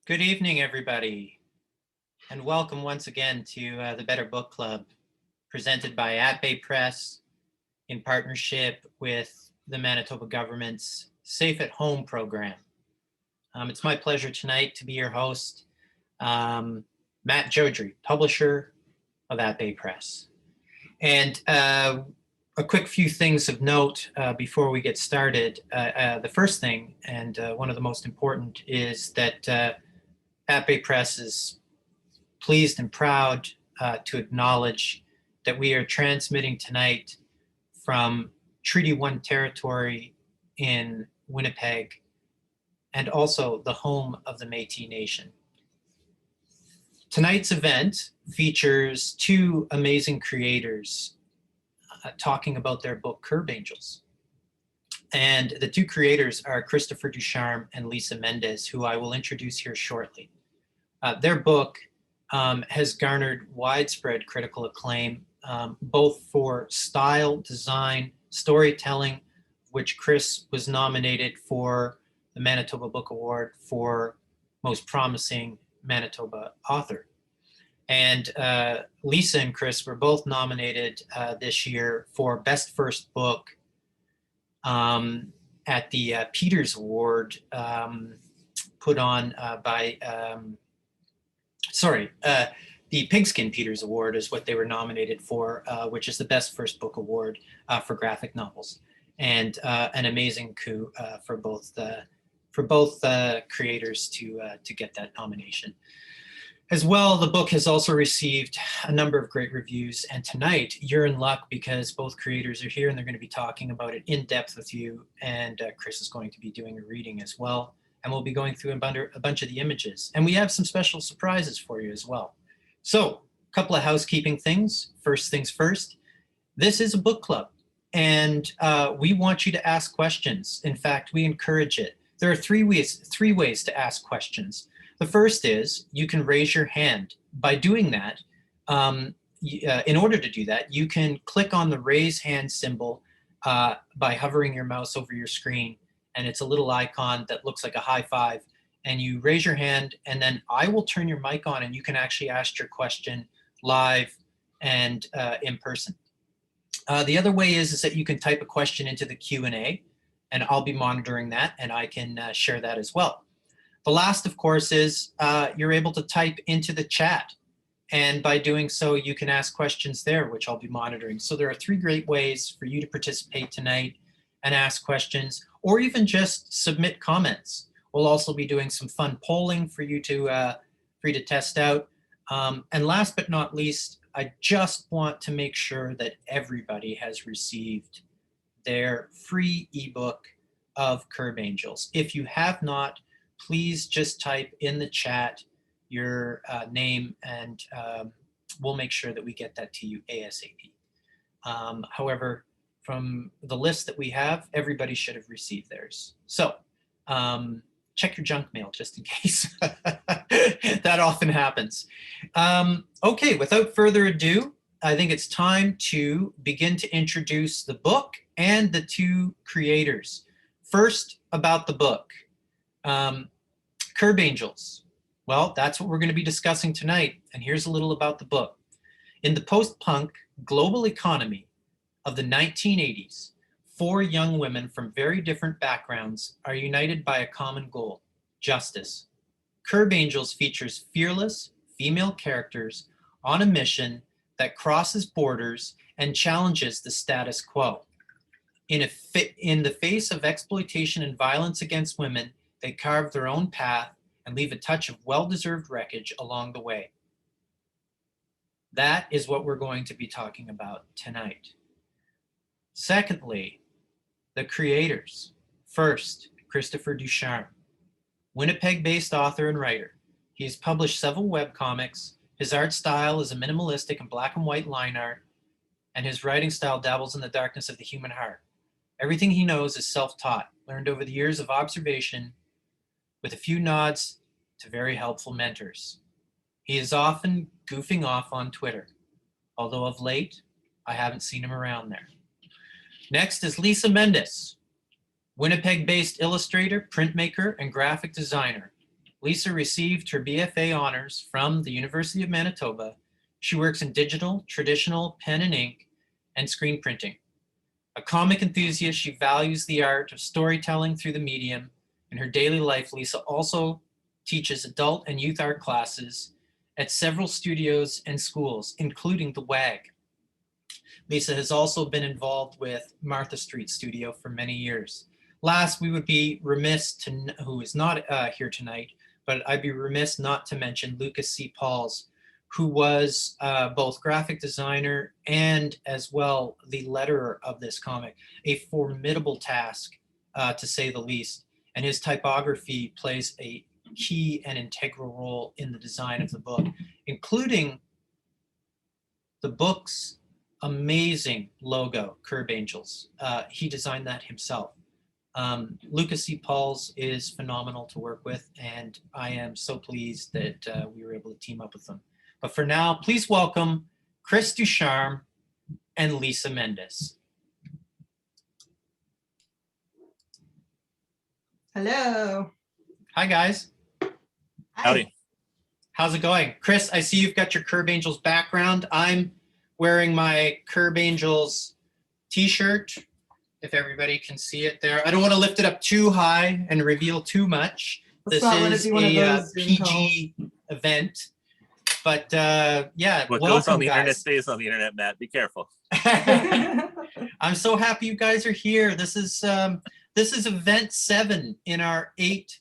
Good evening, everybody, and welcome once again to the Better Book Club, presented by At Bay Press in partnership with the Manitoba government's Safe at Home program. It's my pleasure tonight to be your host, Matt Jodry, publisher of At Bay Press. And a quick few things of note before we get started. The first thing, and one of the most important, is that At Bay Press is pleased and proud to acknowledge that we are transmitting tonight from Treaty 1 territory in Winnipeg and also the home of the Métis Nation. Tonight's event features two amazing creators talking about their book, Curb Angels. And the two creators are Christopher Ducharme and Lisa Mendis, who I will introduce here shortly. Their book has garnered widespread critical acclaim, both for style, design, storytelling, which Chris was nominated for the Manitoba Book Award for Most Promising Manitoba Author. And Lisa and Chris were both nominated this year for Best First Book at the Peters Award put on by the Pigskin Peters Award is what they were nominated for, which is the Best First Book Award for graphic novels, and an amazing coup for both creators to get that nomination. As well, the book has also received a number of great reviews, and tonight you're in luck because both creators are here and they're going to be talking about it in depth with you, and Chris is going to be doing a reading as well. And we'll be going through a bunch of the images. And we have some special surprises for you as well. So, a couple of housekeeping things. First things first, this is a book club. And we want you to ask questions. In fact, we encourage it. There are three ways to ask questions. The first is you can raise your hand. By doing that, in order to do that, you can click on the raise hand symbol by hovering your mouse over your screen. And it's a little icon that looks like a high five, and you raise your hand, and then I will turn your mic on and you can actually ask your question live and in person. The other way is that you can type a question into the Q&A, and I'll be monitoring that, and I can share that as well. The last, of course, is you're able to type into the chat, and by doing so, you can ask questions there, which I'll be monitoring. So there are three great ways for you to participate tonight and ask questions, or even just submit comments. We'll also be doing some fun polling for you to test out. And last but not least, I just want to make sure that everybody has received their free ebook of Curb Angels. If you have not, please just type in the chat your name, and we'll make sure that we get that to you ASAP. However, from the list that we have, everybody should have received theirs. So check your junk mail just in case. That often happens. Okay, without further ado, I think it's time to begin to introduce the book and the two creators. First, about the book. Curb Angels. Well, that's what we're going to be discussing tonight, and here's a little about the book. In the post-punk global economy of the 1980s, four young women from very different backgrounds are united by a common goal: justice. Curb Angels features fearless female characters on a mission that crosses borders and challenges the status quo. In the face of exploitation and violence against women, they carve their own path and leave a touch of well-deserved wreckage along the way. That is what we're going to be talking about tonight. Secondly, the creators. First, Christopher Ducharme, Winnipeg-based author and writer. He has published several webcomics. His art style is a minimalistic and black and white line art, and his writing style dabbles in the darkness of the human heart. Everything he knows is self-taught, learned over the years of observation, with a few nods to very helpful mentors. He is often goofing off on Twitter, although of late, I haven't seen him around there. Next is Lisa Mendis, Winnipeg-based illustrator, printmaker, and graphic designer. Lisa received her BFA honors from the University of Manitoba. She works in digital, traditional, pen and ink, and screen printing. A comic enthusiast, she values the art of storytelling through the medium. In her daily life, Lisa also teaches adult and youth art classes at several studios and schools, including the WAG. Lisa has also been involved with Martha Street Studio for many years. Last, we would be remiss to, who is not here tonight, but I'd be remiss not to mention Lucas C. Pauls, who was both graphic designer and as well the letterer of this comic, a formidable task to say the least. And his typography plays a key and integral role in the design of the book, including the book's amazing logo, Curb Angels. He designed that himself. Lucas C. Pauls is phenomenal to work with, and I am so pleased that we were able to team up with them. But for now, please welcome Chris Ducharme and Lisa Mendis. Hello. Hi, guys. Howdy. How's it going? Chris, I see you've got your Curb Angels background. I'm wearing my Curb Angels t-shirt, if everybody can see it there. I don't want to lift it up too high and reveal too much. This is a PG event. But yeah, what welcome, goes on the guys. internet stays on the internet, Matt. Be careful. I'm so happy you guys are here. This is event 7 in our 8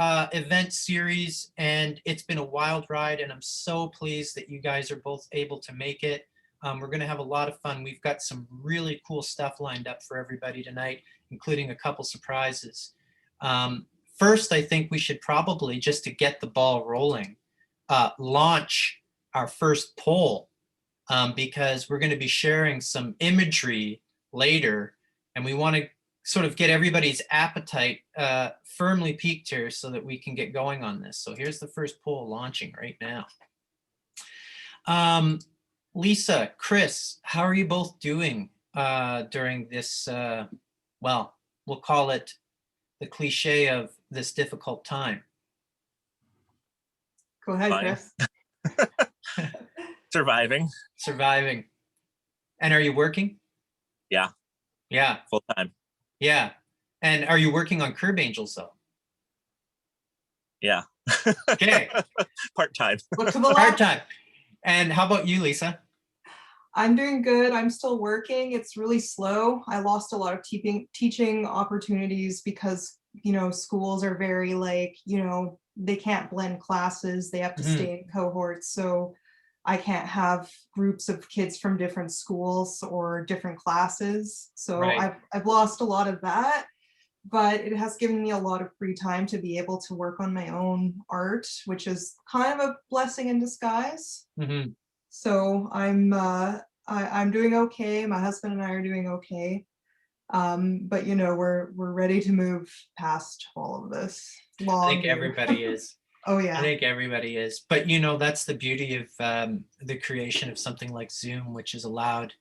event series, and it's been a wild ride, and I'm so pleased that you guys are both able to make it. We're going to have a lot of fun. We've got some really cool stuff lined up for everybody tonight, including a couple surprises. First, I think we should probably, just to get the ball rolling, launch our first poll, because we're going to be sharing some imagery later, and we want to sort of get everybody's appetite firmly peaked here so that we can get going on this. So here's the first poll launching right now. Lisa, Chris, how are you both doing during this, well, we'll call it the cliche of this difficult time? Go ahead, Fine. Chris. Surviving. Surviving. And are you working? Yeah. Yeah. Full time. Yeah. And are you working on Curb Angels though? Yeah. Okay. Part time. Look to the left. Part-time. And how about you, Lisa? I'm doing good. I'm still working. It's really slow. I lost a lot of teaching opportunities because, you know, schools are very like, you know, they can't blend classes. They have to stay in cohorts. So I can't have groups of kids from different schools or different classes. So Right. I've lost a lot of that, but it has given me a lot of free time to be able to work on my own art, which is kind of a blessing in disguise. Mm-hmm. So I'm doing okay. My husband and I are doing okay. But you know, we're ready to move past all of this. I think everybody is. Oh yeah. I think everybody is. But you know, that's the beauty of the creation of something like Zoom, which has allowed,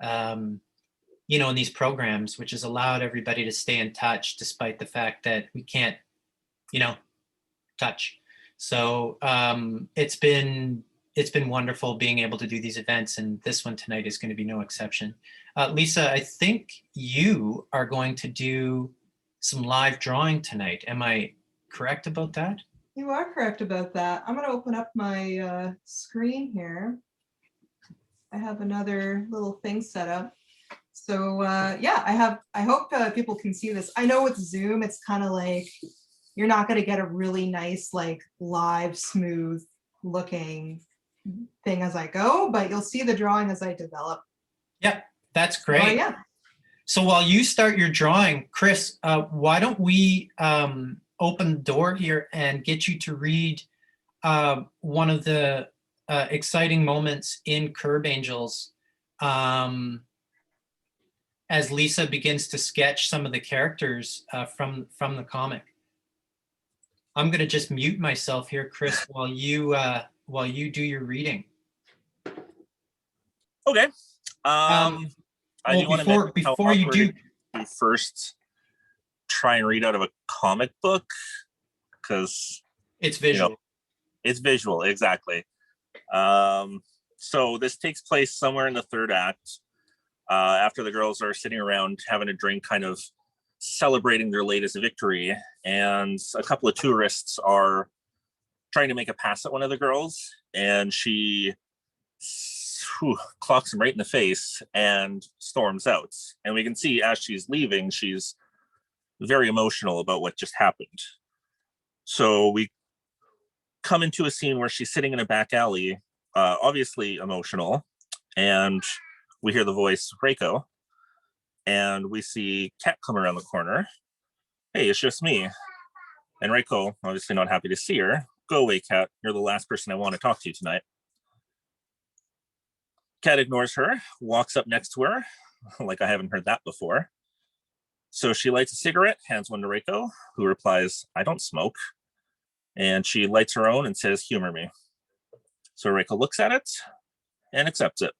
you know, in these programs, which has allowed everybody to stay in touch despite the fact that we can't, you know, touch. So it's been wonderful being able to do these events, and this one tonight is going to be no exception. Lisa, I think you are going to do some live drawing tonight. Am I correct about that? You are correct about that. I'm going to open up my screen here. I have another little thing set up. So yeah, I hope people can see this. I know with Zoom, it's kind of like, you're not going to get a really nice, like live, smooth looking thing as I go, but you'll see the drawing as I develop. Yep, that's great. Oh, yeah. So while you start your drawing, Chris, why don't we open the door here and get you to read one of the exciting moments in Curb Angels as Lisa begins to sketch some of the characters from the comic. I'm going to just mute myself here, Chris, while you do your reading. Okay. I do want to mention before you do, we first try and read out of a comic book, because It's you know, visual. it's visual, exactly. So this takes place somewhere in the third act, after the girls are sitting around having a drink, kind of celebrating their latest victory, and a couple of tourists are trying to make a pass at one of the girls, and she clocks him right in the face and storms out. And we can see as she's leaving, she's very emotional about what just happened. So we come into a scene where she's sitting in a back alley, obviously emotional, and we hear the voice Reiko, and we see Kat come around the corner. Hey, it's just me. And Reiko, obviously not happy to see her. Go away, Kat. You're the last person I want to talk to tonight. Kat ignores her, walks up next to her, like I haven't heard that before. So she lights a cigarette, hands one to Reiko, who replies, I don't smoke. And she lights her own and says, humor me. So Reiko looks at it and accepts it.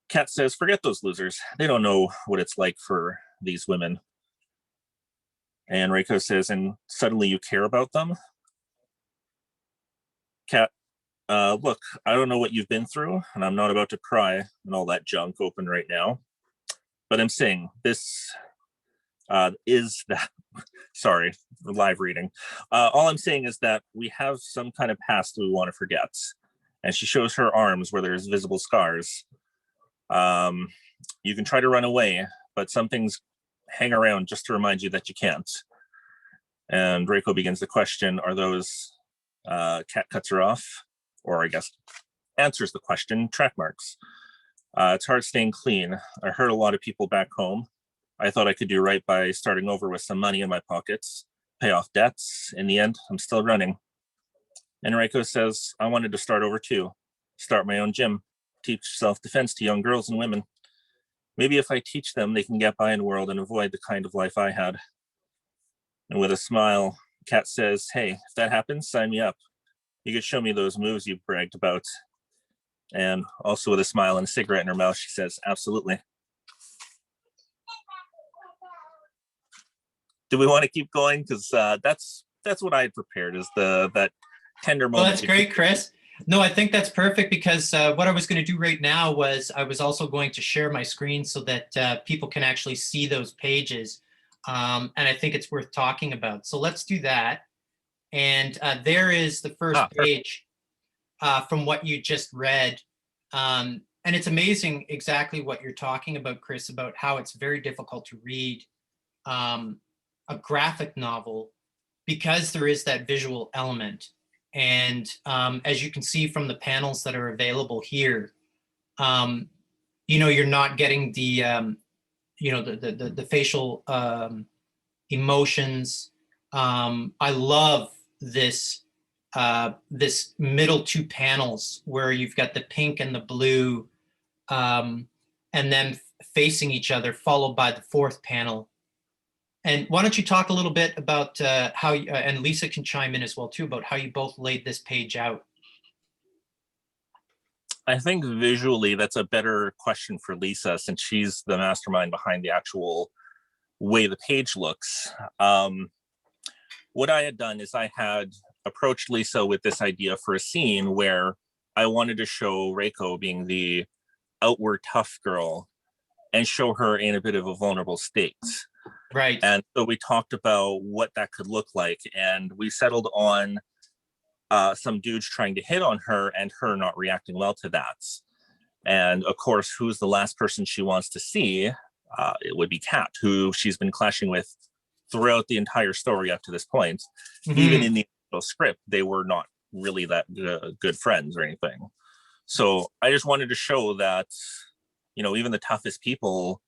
Kat says, forget those losers. They don't know what it's like for these women. And Reiko says, and suddenly you care about them? Kat, look, I don't know what you've been through, and I'm not about to cry and all that junk open right now. But I'm saying this is that, sorry, live reading. All I'm saying is that we have some kind of past that we want to forget. And she shows her arms where there's visible scars. You can try to run away, but some things hang around just to remind you that you can't. And Reiko begins to question, are those, Kat cuts her off, or I guess answers the question, track marks. It's hard staying clean. I hurt a lot of people back home. I thought I could do right by starting over with some money in my pockets, pay off debts. In the end, I'm still running. And Reiko says, I wanted to start over too, start my own gym, teach self-defense to young girls and women. Maybe if I teach them, they can get by in the world and avoid the kind of life I had. And with a smile, Kat says, hey, if that happens, sign me up. You could show me those moves you've bragged about. And also with a smile and a cigarette in her mouth, she says, absolutely. Do we want to keep going? Because that's what I had prepared, is that tender moment. Well, that's great, Chris. No, I think that's perfect, because what I was going to do right now was I was also going to share my screen so that people can actually see those pages. And I think it's worth talking about. So let's do that. And there is the first page from what you just read. And it's amazing exactly what you're talking about, Chris, about how it's very difficult to read a graphic novel because there is that visual element. And as you can see from the panels that are available here, you're not getting the, the facial emotions. I love this this middle two panels where you've got the pink and the blue, and then facing each other, followed by the fourth panel. And why don't you talk a little bit about how, and Lisa can chime in as well too, about how you both laid this page out. I think visually that's a better question for Lisa, since she's the mastermind behind the actual way the page looks. What I had done is I had approached Lisa with this idea for a scene where I wanted to show Reiko being the outward tough girl and show her in a bit of a vulnerable state. Right. And so we talked about what that could look like, and we settled on some dudes trying to hit on her and her not reacting well to that. And of course, who's the last person she wants to see? It would be Kat, who she's been clashing with throughout the entire story up to this point. Mm-hmm. Even in the script, they were not really that good friends or anything. So I just wanted to show that, even the toughest people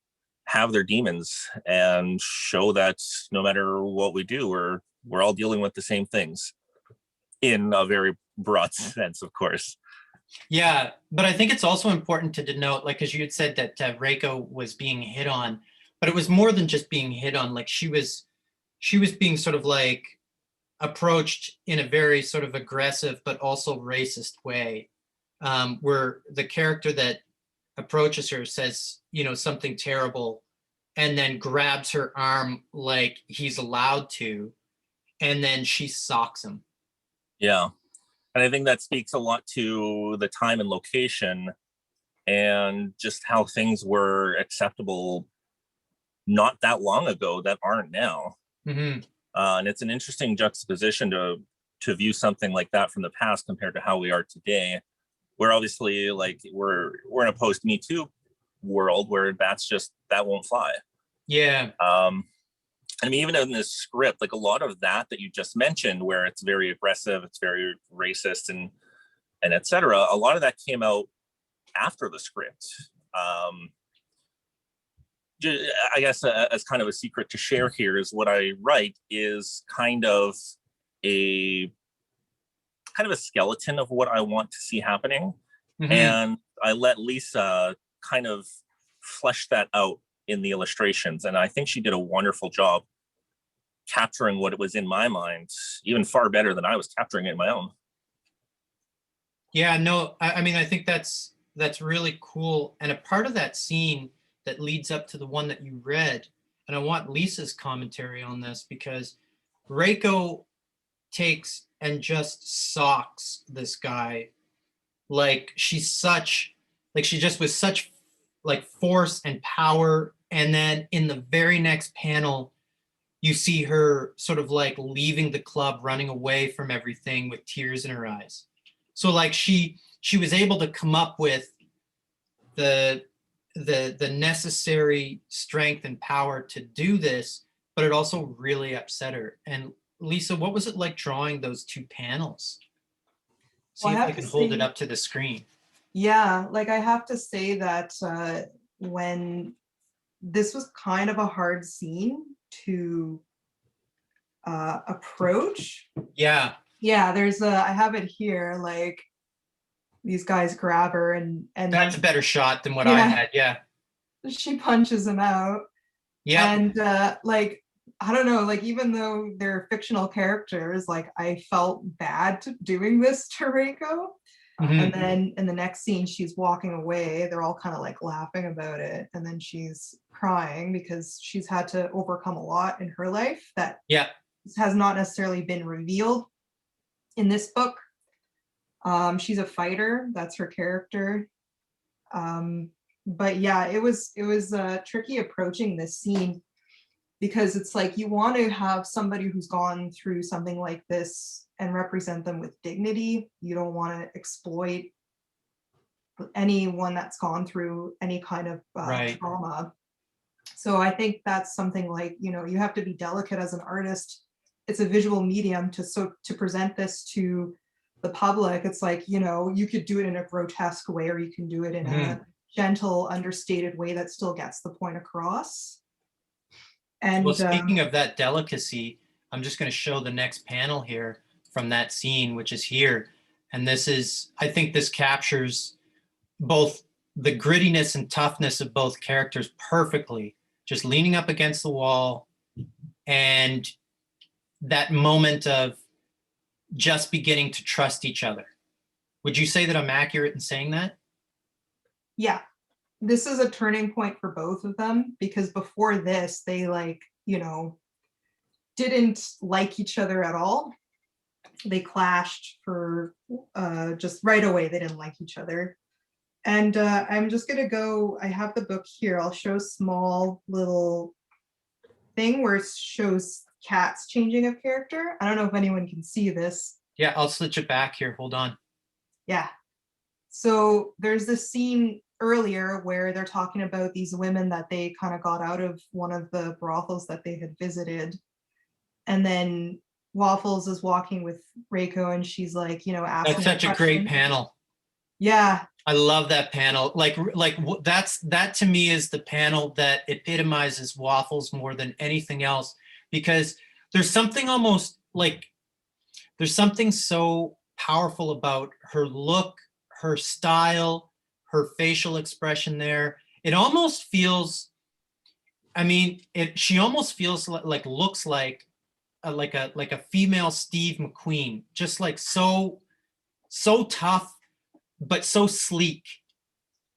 have their demons, and show that no matter what we do, we're all dealing with the same things, in a very broad sense, of course. Yeah, but I think it's also important to denote, like, as you had said, that Reiko was being hit on, but it was more than just being hit on. Like, she was being sort of like approached in a very sort of aggressive but also racist way, where the character that approaches her says, something terrible, and then grabs her arm like he's allowed to. and then she socks him. Yeah. And I think that speaks a lot to the time and location and just how things were acceptable not that long ago that aren't now. Mm-hmm. And it's an interesting juxtaposition to view something like that from the past compared to how we are today, where obviously like we're in a post Me Too world where that won't fly. Yeah. I mean, even in this script, like a lot of that you just mentioned, where it's very aggressive, it's very racist, and et cetera, a lot of that came out after the script. I guess as kind of a secret to share here is what I write is kind of a skeleton of what I want to see happening. Mm-hmm. And I let Lisa kind of flesh that out in the illustrations. And I think she did a wonderful job capturing what it was in my mind, even far better than I was capturing it in my own. Yeah, no, I mean, I think that's really cool. And a part of that scene that leads up to the one that you read, and I want Lisa's commentary on this, because Reiko takes and just socks this guy. Like she just with such like force and power. And then in the very next panel, you see her sort of like leaving the club, running away from everything with tears in her eyes. So like she was able to come up with the necessary strength and power to do this, but it also really upset her. And Lisa, what was it like drawing those two panels? See if I can hold it up to the screen. Yeah, like I have to say that when this was kind of a hard scene to approach. Yeah. Yeah, I have it here, like these guys grab her and that's a better shot than what I had. Yeah. She punches him out. Yeah. And like, I don't know, like even though they're fictional characters, like I felt bad doing this to Reiko. Mm-hmm. And then in the next scene, she's walking away. They're all kind of like laughing about it. And then she's crying because she's had to overcome a lot in her life that has not necessarily been revealed in this book. She's a fighter. That's her character. But yeah, it was tricky approaching this scene because it's like you want to have somebody who's gone through something like this and represent them with dignity. You don't want to exploit anyone that's gone through any kind of trauma. So I think that's something like, you have to be delicate as an artist. It's a visual medium to present this to the public. It's like, you could do it in a grotesque way, or you can do it in a gentle, understated way that still gets the point across. And well, speaking of that delicacy, I'm just going to show the next panel here from that scene, which is here. And I think this captures both the grittiness and toughness of both characters perfectly, just leaning up against the wall and that moment of just beginning to trust each other. Would you say that I'm accurate in saying that? Yeah, this is a turning point for both of them, because before this, they didn't like each other at all. They clashed for just right away. They didn't like each other. And I'm just going to I have the book here. I'll show a small little thing where it shows cats changing of character. I don't know if anyone can see this. Yeah, I'll switch it back here. Hold on. Yeah. So there's this scene earlier where they're talking about these women that they kind of got out of one of the brothels that they had visited. And then Waffles is walking with Reiko and she's like, asking. That's such a great panel. Yeah. I love that panel. Like that to me is the panel that epitomizes Waffles more than anything else, because there's something so powerful about her look, her style, her facial expression there. It almost feels, she almost feels looks like a female Steve McQueen, just like so tough, but so sleek.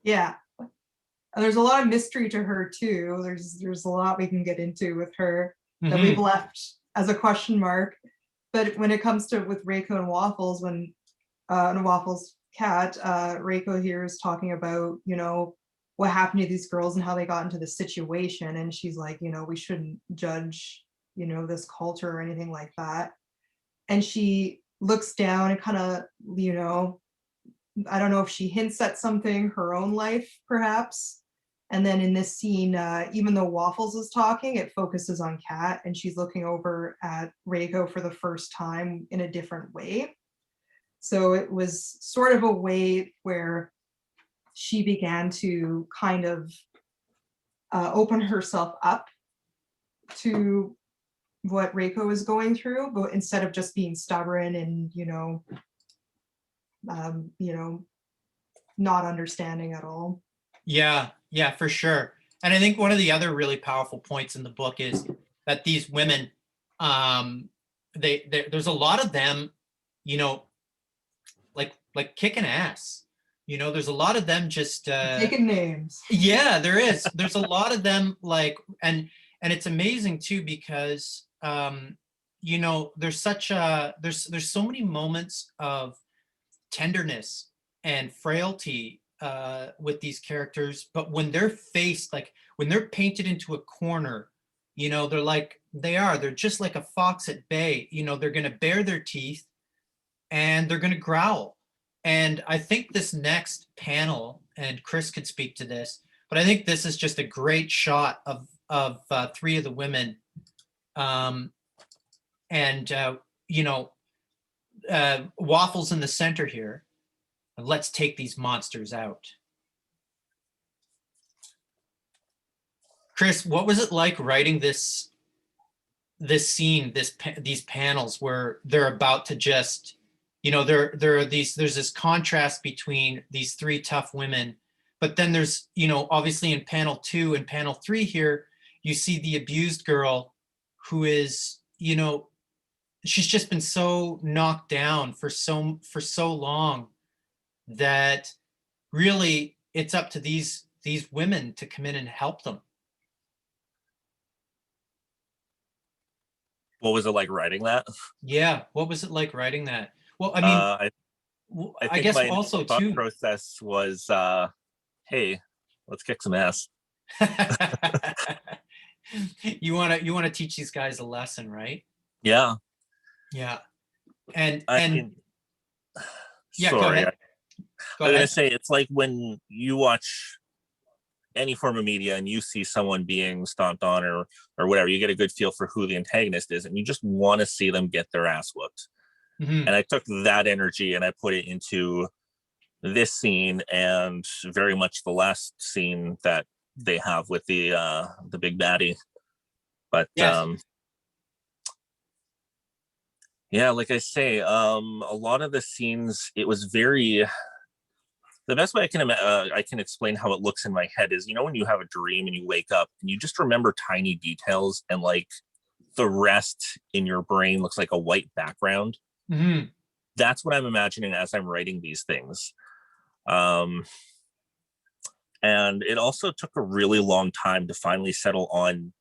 Yeah. And there's a lot of mystery to her too. There's a lot we can get into with her that we've left as a question mark. but when it comes to with Reiko and Waffles, when and Waffles cat, Reiko here is talking about, you know, what happened to these girls and how they got into the situation. And she's like, you know, we shouldn't judge, you know, this culture or anything like that. And she looks down and kind of, you know, I don't know if she hints at something, her own life, perhaps. And then in this scene, even though Waffles is talking, it focuses on Kat, and she's looking over at Reiko for the first time in a different way. So it was sort of a way where she began to kind of open herself up to what Reiko is going through, but instead of just being stubborn and, you know, not understanding at all. Yeah, yeah, for sure. And I think one of the other really powerful points in the book is that these women, there's a lot of them, you know, like kicking ass. You know, there's a lot of them just Taking names. Yeah, there is. There's a lot of them, like, and it's amazing too, because you know, there's such a there's so many moments of tenderness and frailty with these characters, but when they're faced, like when they're painted into a corner, you know, they're just like a fox at bay. You know, they're going to bare their teeth and they're going to growl. And I think this next panel, and Chris could speak to this, but I think this is just a great shot of three of the women, you know, Waffles in the center here. Let's take these monsters out. Chris, what was it like writing this scene, these panels where they're about to just, you know, there's this contrast between these three tough women, but then there's, you know, obviously in panel 2 and panel 3 here, you see the abused girl who is, you know, she's just been so knocked down for so long that really it's up to these women to come in and help them. What was it like writing that? Yeah, what was it like writing that? Well, I mean, I I think guess my also thought too. process was, hey, let's kick some ass. You want to teach these guys a lesson, right? Yeah. Yeah. And I mean, yeah, go sorry. ahead. I was gonna say, it's like when you watch any form of media and you see someone being stomped on or whatever, you get a good feel for who the antagonist is, and you just want to see them get their ass whooped. Mm-hmm. And I took that energy and I put it into this scene, and very much the last scene that they have with the big baddie. But Yes. yeah, like I say, a lot of the scenes, it was very, the best way I can explain how it looks in my head is, you know, when you have a dream and you wake up and you just remember tiny details, and like the rest in your brain looks like a white background. Mm-hmm. That's what I'm imagining as I'm writing these things. And it also took a really long time to finally settle on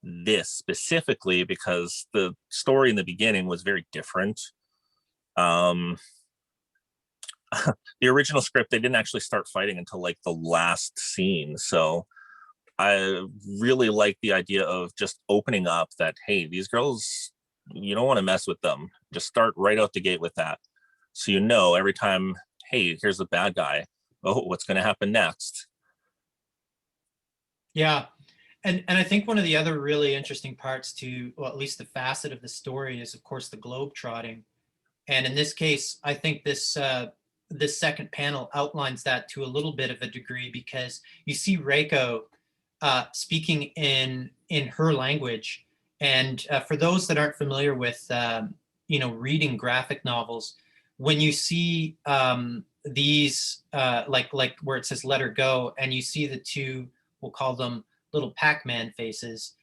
this specifically, because the story in the beginning was very different. The original script, they didn't actually start fighting until like the last scene. So I really like the idea of just opening up that, hey, these girls, you don't want to mess with them. Just start right out the gate with that. So, you know, every time, hey, here's the bad guy. Oh, what's going to happen next? Yeah. And I think one of the other really interesting parts to, well, at least the facet of the story is, of course, the globe trotting. And in this case, I think this second panel outlines that to a little bit of a degree, because you see Reiko speaking in her language. And for those that aren't familiar with, you know, reading graphic novels, when you see these, like where it says "let her go," and you see the two, we'll call them little Pac-Man faces,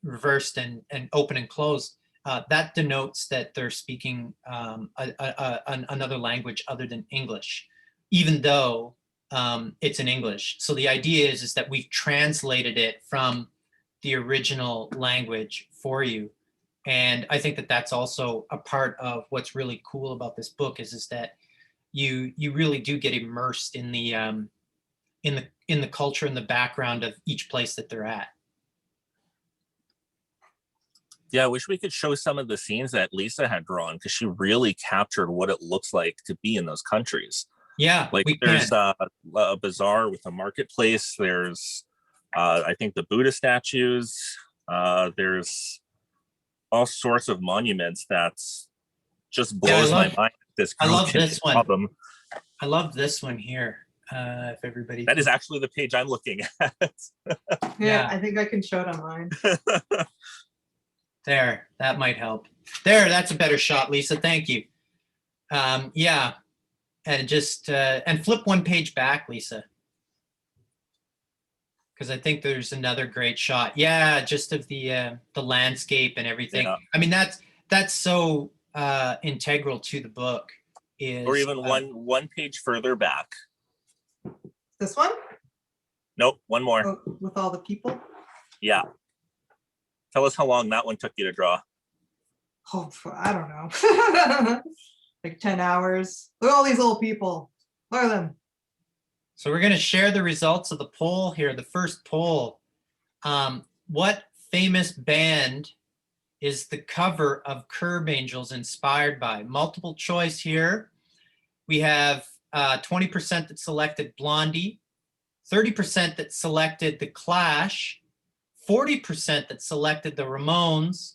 reversed and open and closed, that denotes that they're speaking another language other than English, even though it's in English. So the idea is that we've translated it from the original language for you. And I think that that's also a part of what's really cool about this book is that you really do get immersed in the culture and the background of each place that they're at. Yeah, I wish we could show some of the scenes that Lisa had drawn, because she really captured what it looks like to be in those countries. Yeah, Like there's a bazaar with a marketplace. There's, I think, the Buddha statues. There's all sorts of monuments that's just blows my mind. This I love this one. Them. I love this one here. If everybody, that is actually the page I'm looking at. Yeah, I think I can show it on mine. There, that might help. There, that's a better shot, Lisa. Thank you. Yeah, and just and flip one page back, Lisa, because I think there's another great shot. Yeah, just of the landscape and everything. Yeah. I mean, that's so integral to the book. Or even one page further back. This one? Nope, one more. Oh, with all the people? Yeah. Tell us how long that one took you to draw. Oh, I don't know. Like 10 hours. Look at all these little people. Look at them. So we're going to share the results of the poll here. The first poll. What famous band is the cover of Curb Angels inspired by? Multiple choice here. We have 20% that selected Blondie, 30% that selected The Clash, 40% that selected the Ramones,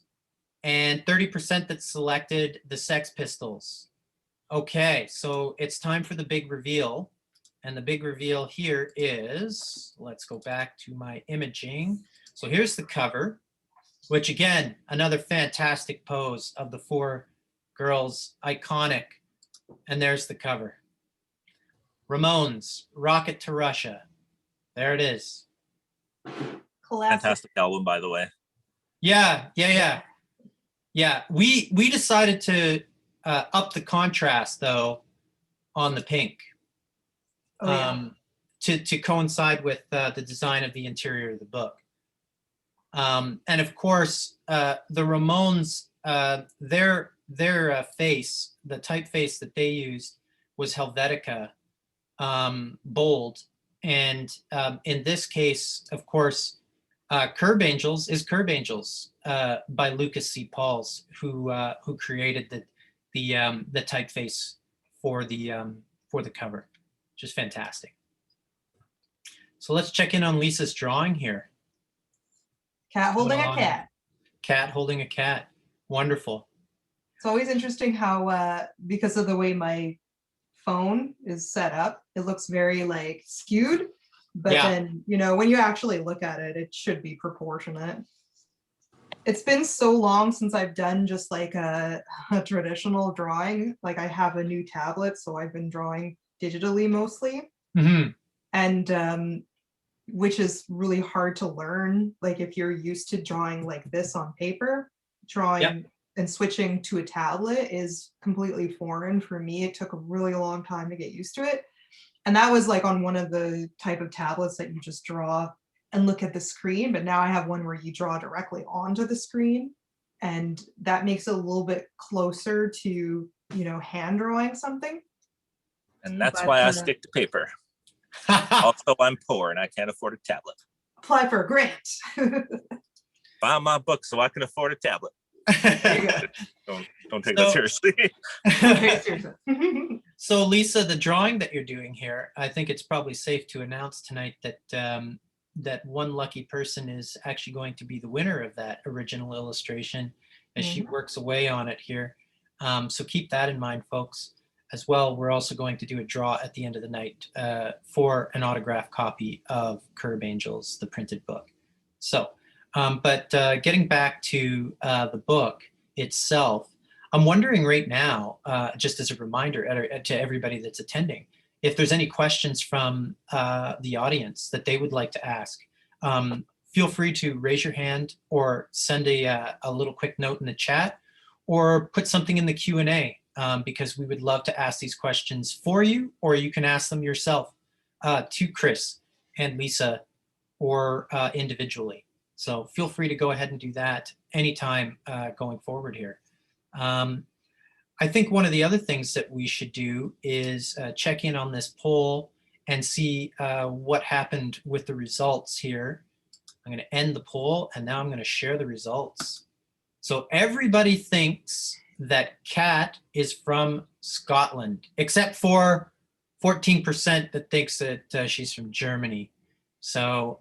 and 30% that selected the Sex Pistols. Okay, so it's time for the big reveal. And the big reveal here is, let's go back to my imaging. So here's the cover, which again, another fantastic pose of the four girls, iconic. And there's the cover. Ramones, Rocket to Russia. There it is. Classic. Fantastic album, by the way. Yeah. We decided to up the contrast though on the pink, to coincide with the design of the interior of the book. And of course, the Ramones, their face, the typeface that they used was Helvetica, bold, and in this case, of course, Curb Angels is Curb Angels by Lucas C. Pauls, who created the typeface for the cover. Just fantastic. So let's check in on Lisa's drawing here. Cat holding a cat. Cat holding a cat. Wonderful. It's always interesting how because of the way my phone is set up, it looks very like skewed. But then, when you actually look at it, it should be proportionate. It's been so long since I've done just like a traditional drawing. Like I have a new tablet, so I've been drawing digitally mostly. Mm-hmm. And which is really hard to learn. Like if you're used to drawing like this on paper, drawing and switching to a tablet is completely foreign for me. It took a really long time to get used to it. And that was like on one of the type of tablets that you just draw and look at the screen. But now I have one where you draw directly onto the screen. And that makes it a little bit closer to, hand drawing something. And that's why I stick to paper. Also, I'm poor and I can't afford a tablet. Apply for a grant. Buy my book so I can afford a tablet. There you go. Don't take that seriously. Okay, seriously. So Lisa, the drawing that you're doing here, I think it's probably safe to announce tonight that that one lucky person is actually going to be the winner of that original illustration as she works away on it here. So keep that in mind, folks. As well, we're also going to do a draw at the end of the night for an autographed copy of Curb Angels, the printed book. So, but getting back to the book itself, I'm wondering right now, just as a reminder to everybody that's attending, if there's any questions from the audience that they would like to ask, feel free to raise your hand or send a little quick note in the chat or put something in the Q&A. Because we would love to ask these questions for you, or you can ask them yourself to Chris and Lisa or individually. So feel free to go ahead and do that anytime going forward here. I think one of the other things that we should do is check in on this poll and see what happened with the results here. I'm going to end the poll, and now I'm going to share the results. So everybody thinks that Kat is from Scotland, except for 14% that thinks that she's from Germany. So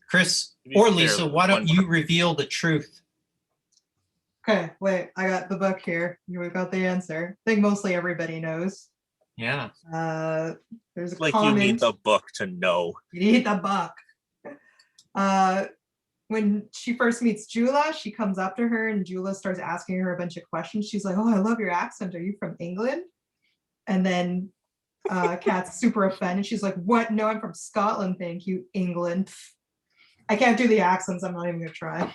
Chris or Lisa, why don't you reveal the truth? Okay, wait, I got the book here. We got the answer. I think mostly everybody knows. Yeah. There's a Like comment. you need the book to know. You need the book. When she first meets Jula, she comes up to her and Jula starts asking her a bunch of questions. She's like, "Oh, I love your accent. Are you from England?" And then Kat's super offended. She's like, "What? No, I'm from Scotland. Thank you, England." I can't do the accents. I'm not even gonna try.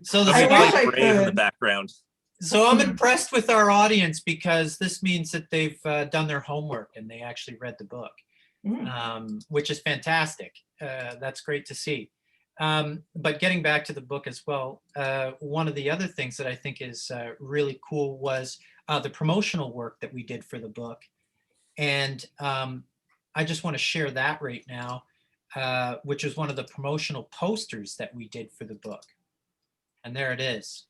So the I wish I brave in the could. background. So I'm impressed with our audience because this means that they've done their homework and they actually read the book, which is fantastic. That's great to see. But getting back to the book as well, one of the other things that I think is really cool was the promotional work that we did for the book. And I just want to share that right now, which is one of the promotional posters that we did for the book. And there it is.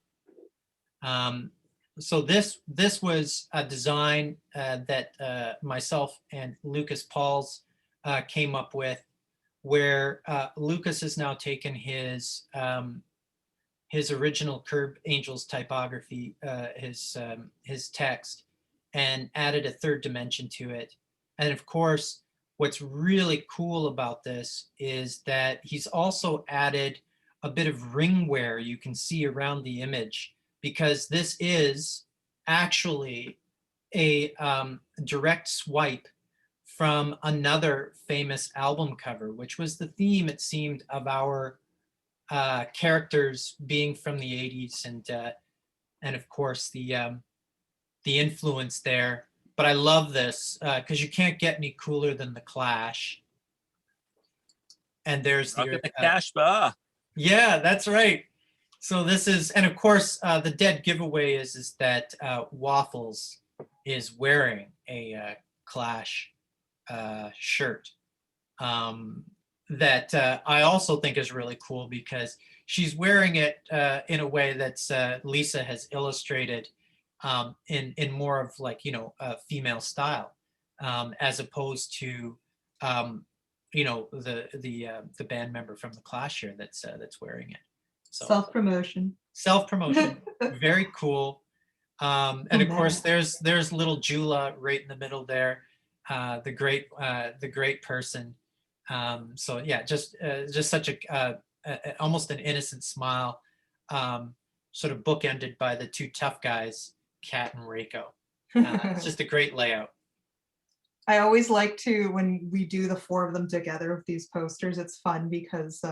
So this was a design that myself and Lucas Pauls came up with, where Lucas has now taken his original Curb Angels typography, his text, and added a third dimension to it. And of course, what's really cool about this is that he's also added a bit of ring wear you can see around the image, because this is actually a direct swipe from another famous album cover, which was the theme, it seemed, of our characters being from the 80s, and of course the influence there. But I love this because you can't get any cooler than the Clash. And there's the cash bar. Yeah, that's right. So this is, and of course, the dead giveaway is that Waffles is wearing a Clash shirt that I also think is really cool because she's wearing it in a way that's Lisa has illustrated in more of like, a female style, as opposed to the band member from the Clash here that's wearing it. So Self-promotion. Very cool. And of course there's little Jula right in the middle there, the great person. So yeah, just such a almost an innocent smile, sort of bookended by the two tough guys, Kat and Reiko. It's just a great layout. I always like to, when we do the four of them together with these posters, it's fun because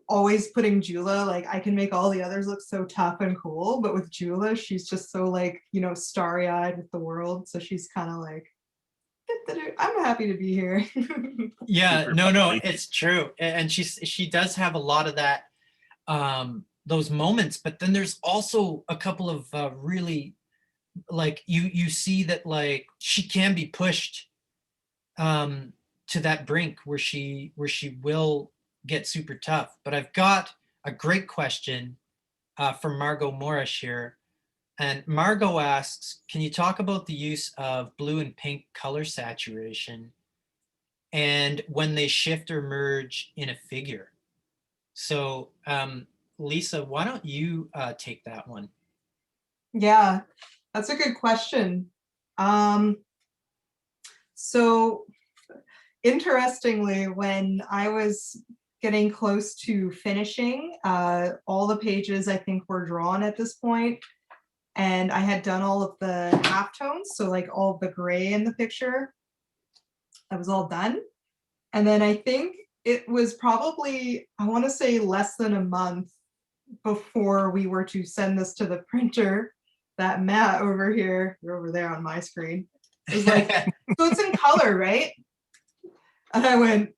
always putting Jula, like I can make all the others look so tough and cool, but with Jula, she's just so like, starry-eyed with the world. So she's kind of like, I'm happy to be here. Yeah, no, it's true. And she does have a lot of that, those moments, but then there's also a couple of really, like you see that like she can be pushed to that brink where she will get super tough. But I've got a great question from Margot Morris here. And Margot asks, can you talk about the use of blue and pink color saturation and when they shift or merge in a figure? So Lisa, why don't you take that one? Yeah, that's a good question. So interestingly, when I was getting close to finishing, all the pages I think were drawn at this point, and I had done all of the halftones, so like all of the gray in the picture, that was all done. And then I think it was probably, I want to say less than a month before we were to send this to the printer, that Matt over here, you're over there on my screen, was like, so it's in color, right? And I went,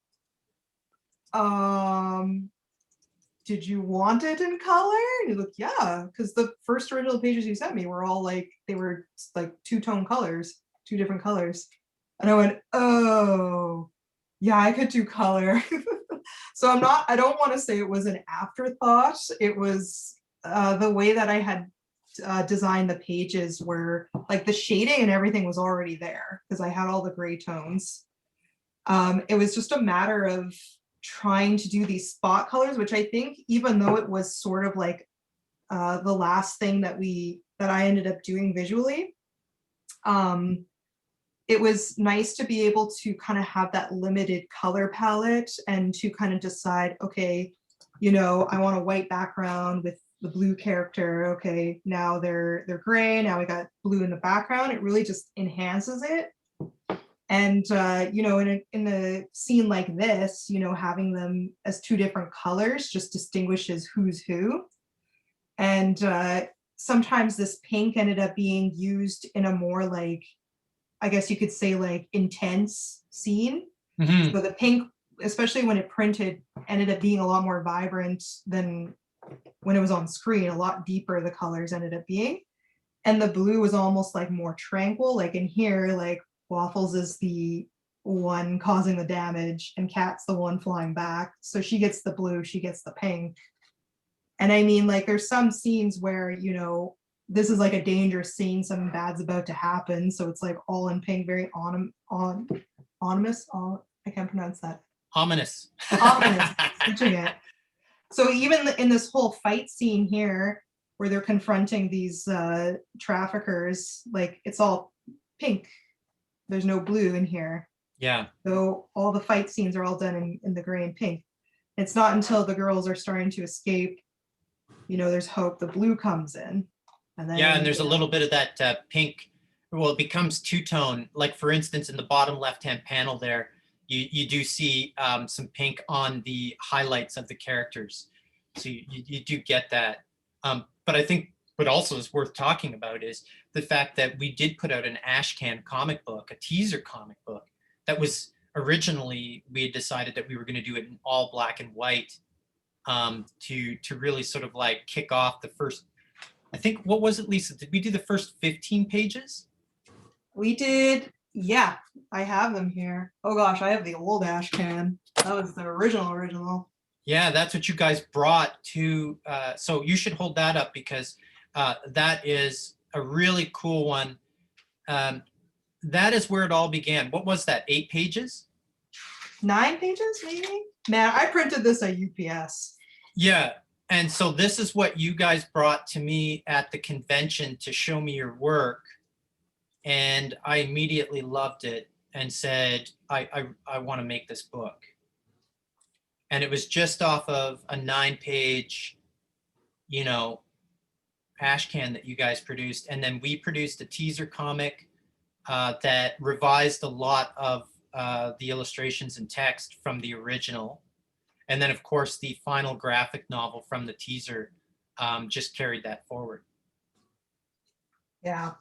did you want it in color? And he's like, yeah, because the first original pages you sent me were all like, they were like two-tone colors, two different colors. And I went, oh, yeah, I could do color. So I don't want to say it was an afterthought. It was the way that I had designed the pages were like the shading and everything was already there because I had all the gray tones. It was just a matter of trying to do these spot colors, which I think, even though it was sort of like the last thing that I ended up doing visually, it was nice to be able to kind of have that limited color palette and to kind of decide, okay, you know, I want a white background with the blue character. Okay, now they're gray. Now we got blue in the background. It really just enhances it. And you know, in a scene like this, you know, having them as two different colors just distinguishes who's who. And sometimes this pink ended up being used in a more like, I guess you could say like intense scene. Mhm. So the pink, especially when it printed, ended up being a lot more vibrant than when it was on screen. A lot deeper the colors ended up being. And the blue was almost like more tranquil. Like in here, like Waffles is the one causing the damage and Cat's the one flying back. So she gets the blue, she gets the pink. And I mean, like there's some scenes where, you know, this is like a dangerous scene, something bad's about to happen. So it's like all in pink, very ominous. I can't pronounce that. Ominous. Ominous, switching it. So even in this whole fight scene here, where they're confronting these traffickers, like it's all pink. There's no blue in here. Yeah. So all the fight scenes are all done in the gray and pink. It's not until the girls are starting to escape, you know, there's hope, the blue comes in. And then, Yeah, and there's a little bit of that pink. Well, it becomes two-tone. Like for instance, in the bottom left-hand panel there, you do see some pink on the highlights of the characters. So you do get that. But I think what also is worth talking about is the fact that we did put out an Ashcan comic book, a teaser comic book, that was originally, we had decided that we were going to do it in all black and white to really sort of like kick off the first, I think, what was it, Lisa? Did we do the first 15 pages? We did, yeah, I have them here. Oh gosh, I have the old Ashcan. That was the original. Yeah, that's what you guys brought to, so you should hold that up because that is a really cool one. That is where it all began. What was that, 8 pages? 9 pages, maybe? Man, I printed this at UPS. Yeah, and so this is what you guys brought to me at the convention to show me your work. And I immediately loved it and said, I want to make this book. And it was just off of a 9-page, you know, Ashcan that you guys produced. And then we produced a teaser comic that revised a lot of the illustrations and text from the original. And then, of course, the final graphic novel from the teaser just carried that forward. Yeah.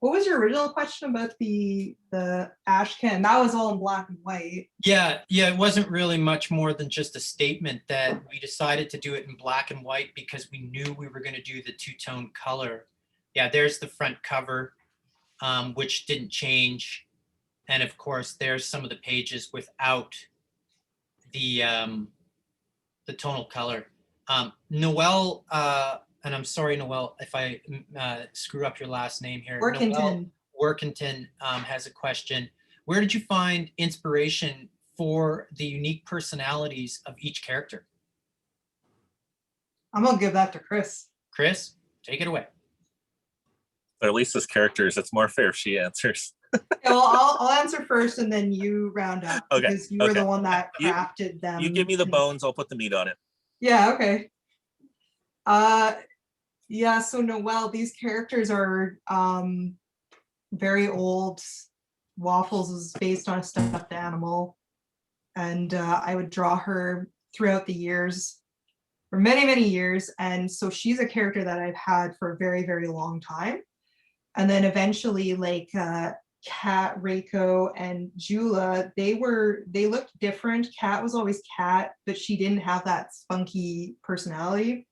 What was your original question about the Ashcan? That was all in black and white. Yeah, it wasn't really much more than just a statement that we decided to do it in black and white because we knew we were going to do the two-tone color. Yeah, there's the front cover, which didn't change. And of course, there's some of the pages without the tonal color. Noelle, and I'm sorry, Noelle, if I screw up your last name here. Workington. Workington has a question. Where did you find inspiration for the unique personalities of each character? I'm gonna give that to Chris. Chris, take it away. But at least as characters, it's more fair if she answers. Yeah, well, I'll answer first and then you round up because you were the one that crafted them. You give me the bones, I'll put the meat on it. Yeah, okay. Yeah, so Noelle, these characters are very old. Waffles is based on a stuffed animal. And I would draw her throughout the years, for many, many years. And so she's a character that I've had for a very, very long time. And then eventually, like, Kat, Reiko, and Jula, they looked different. Kat was always Kat, but she didn't have that spunky personality.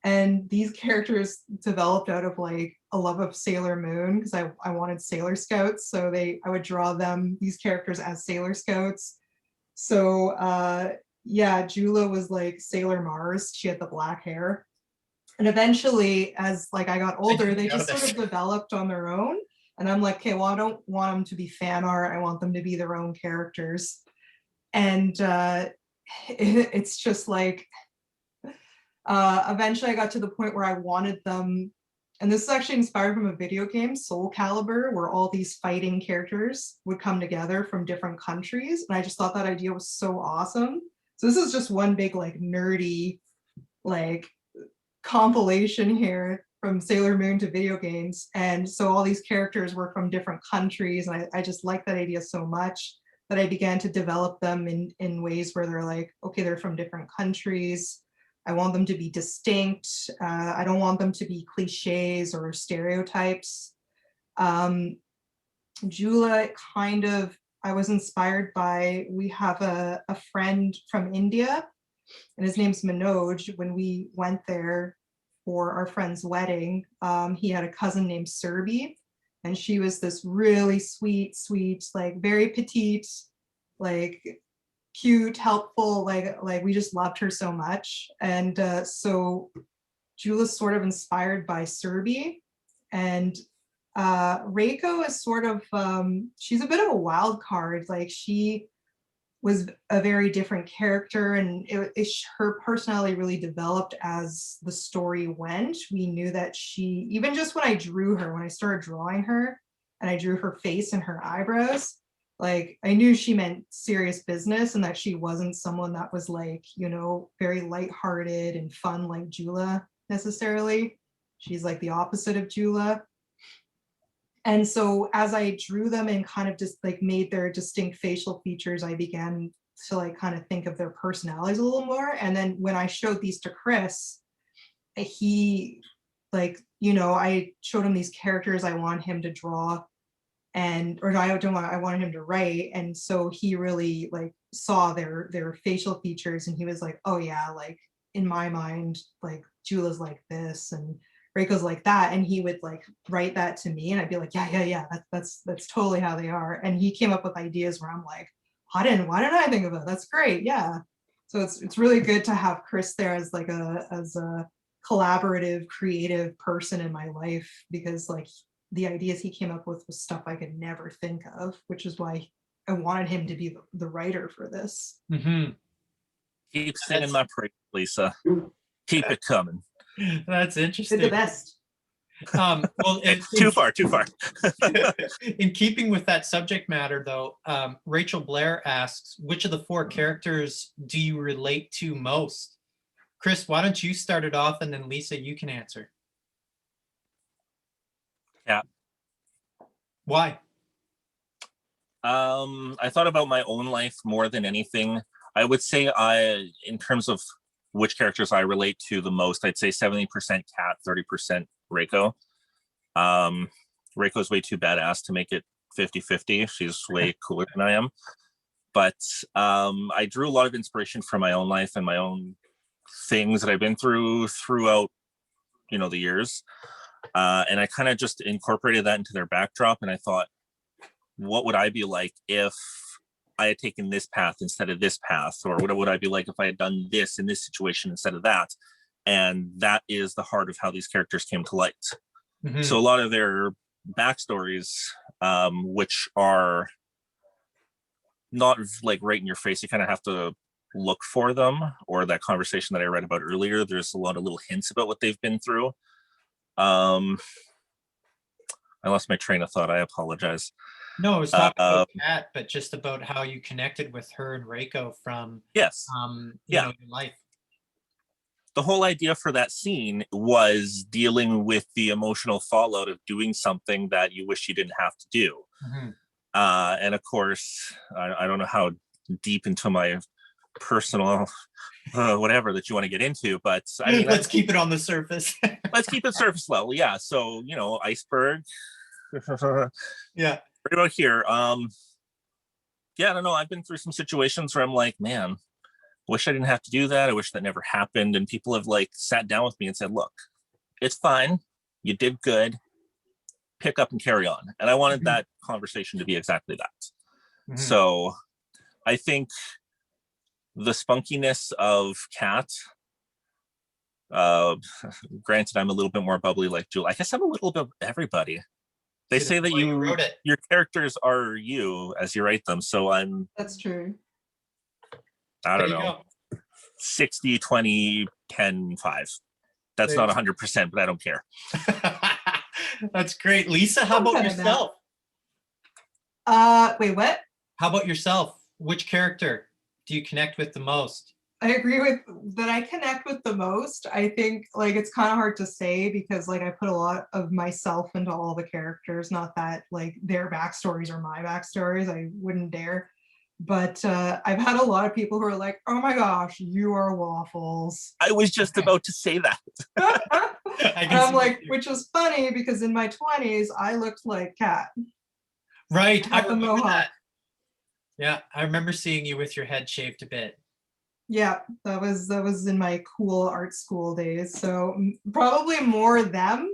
And these characters developed out of like a love of Sailor Moon, because I wanted Sailor Scouts. So I would draw these characters as Sailor Scouts. So yeah, Jula was like Sailor Mars. She had the black hair. And eventually, as like I got older, they just sort of developed on their own. And I'm like, okay, well, I don't want them to be fan art. I want them to be their own characters. And it's just like, eventually I got to the point where I wanted them, and this is actually inspired from a video game, Soul Calibur, where all these fighting characters would come together from different countries. And I just thought that idea was so awesome. So this is just one big like nerdy like compilation here from Sailor Moon to video games. And so all these characters were from different countries. And I just liked that idea so much that I began to develop them in ways where they're like, okay, they're from different countries. I want them to be distinct. I don't want them to be cliches or stereotypes. Jula, kind of, I was inspired by, we have a friend from India, and his name's Manoj. When we went there for our friend's wedding, he had a cousin named Serbi, and she was this really sweet, like very petite, like cute, helpful, like we just loved her so much. And so Jula's sort of inspired by Serbi, and Reiko is sort of she's a bit of a wild card. Like she was a very different character, and her personality really developed as the story went. We knew that she, even just when I drew her, when I started drawing her and I drew her face and her eyebrows, like I knew she meant serious business, and that she wasn't someone that was like, you know, very lighthearted and fun like Jula necessarily. She's like the opposite of Jula. And so as I drew them and kind of just like made their distinct facial features, I began to like kind of think of their personalities a little more. And then when I showed these to Chris, he like, you know, I showed him these characters I want him to draw, I wanted him to write. And so he really like saw their facial features, and he was like, oh yeah, like in my mind, like Jula's like this and Reiko's like that. And he would like write that to me, and I'd be like, yeah, that's totally how they are. And he came up with ideas where I'm like, why didn't I think of it? That's great. Yeah. So it's really good to have Chris there as like a collaborative, creative person in my life, because like the ideas he came up with was stuff I could never think of, which is why I wanted him to be the writer for this. Mm-hmm. Keep singing my praise, Lisa. Keep it coming. That's interesting. Did the best. Well, too far. In keeping with that subject matter, though, Rachel Blair asks, which of the four characters do you relate to most? Chris, why don't you start it off, and then Lisa, you can answer. Yeah. Why? I thought about my own life more than anything. I would say in terms of which characters I relate to the most, I'd say 70% Kat, 30% Reiko. Reiko's way too badass to make it 50-50. She's way cooler than I am. But I drew a lot of inspiration from my own life and my own things that I've been throughout, you know, the years. And I kind of just incorporated that into their backdrop. And I thought, what would I be like if I had taken this path instead of this path? Or what would I be like if I had done this in this situation instead of that? And that is the heart of how these characters came to light. Mm-hmm. So a lot of their backstories, which are not like right in your face, you kind of have to look for them, or that conversation that I read about earlier, there's a lot of little hints about what they've been through. I lost my train of thought. I apologize. No, I was talking about Kat, but just about how you connected with her and Reiko from you know, your life. The whole idea for that scene was dealing with the emotional fallout of doing something that you wish you didn't have to do. Mm-hmm. And of course, I don't know how deep into my personal whatever that you want to get into, but I mean, let's keep it on the surface. Let's keep it surface level. Yeah. So, you know, iceberg. Yeah. What about here? Yeah, I don't know. I've been through some situations where I'm like, man, wish I didn't have to do that. I wish that never happened. And people have like sat down with me and said, look, it's fine. You did good. Pick up and carry on. And I wanted that conversation to be exactly that. So I think the spunkiness of Kat, granted, I'm a little bit more bubbly like Jewel. I guess I'm a little bit of everybody. They See, say that's that why you wrote it. your characters are you as you write them. So I'm, That's true. I don't There you know, go. 60, 20, 10, 5. That's There not you 100%, but I don't care. That's great. Lisa, how I'm about kind of yourself? Wait, what? How about yourself? Which character do you connect with the most? I agree with that. I connect with the most. I think like it's kind of hard to say because like I put a lot of myself into all the characters. Not that like their backstories are my backstories. I wouldn't dare. But I've had a lot of people who are like, "Oh my gosh, you are waffles." I was just about to say that. And I'm like, which is funny because in my 20s I looked like Kat. Right, I Had the remember mohawk. that. Yeah, I remember seeing you with your head shaved a bit. Yeah, that was in my cool art school days. So probably more them.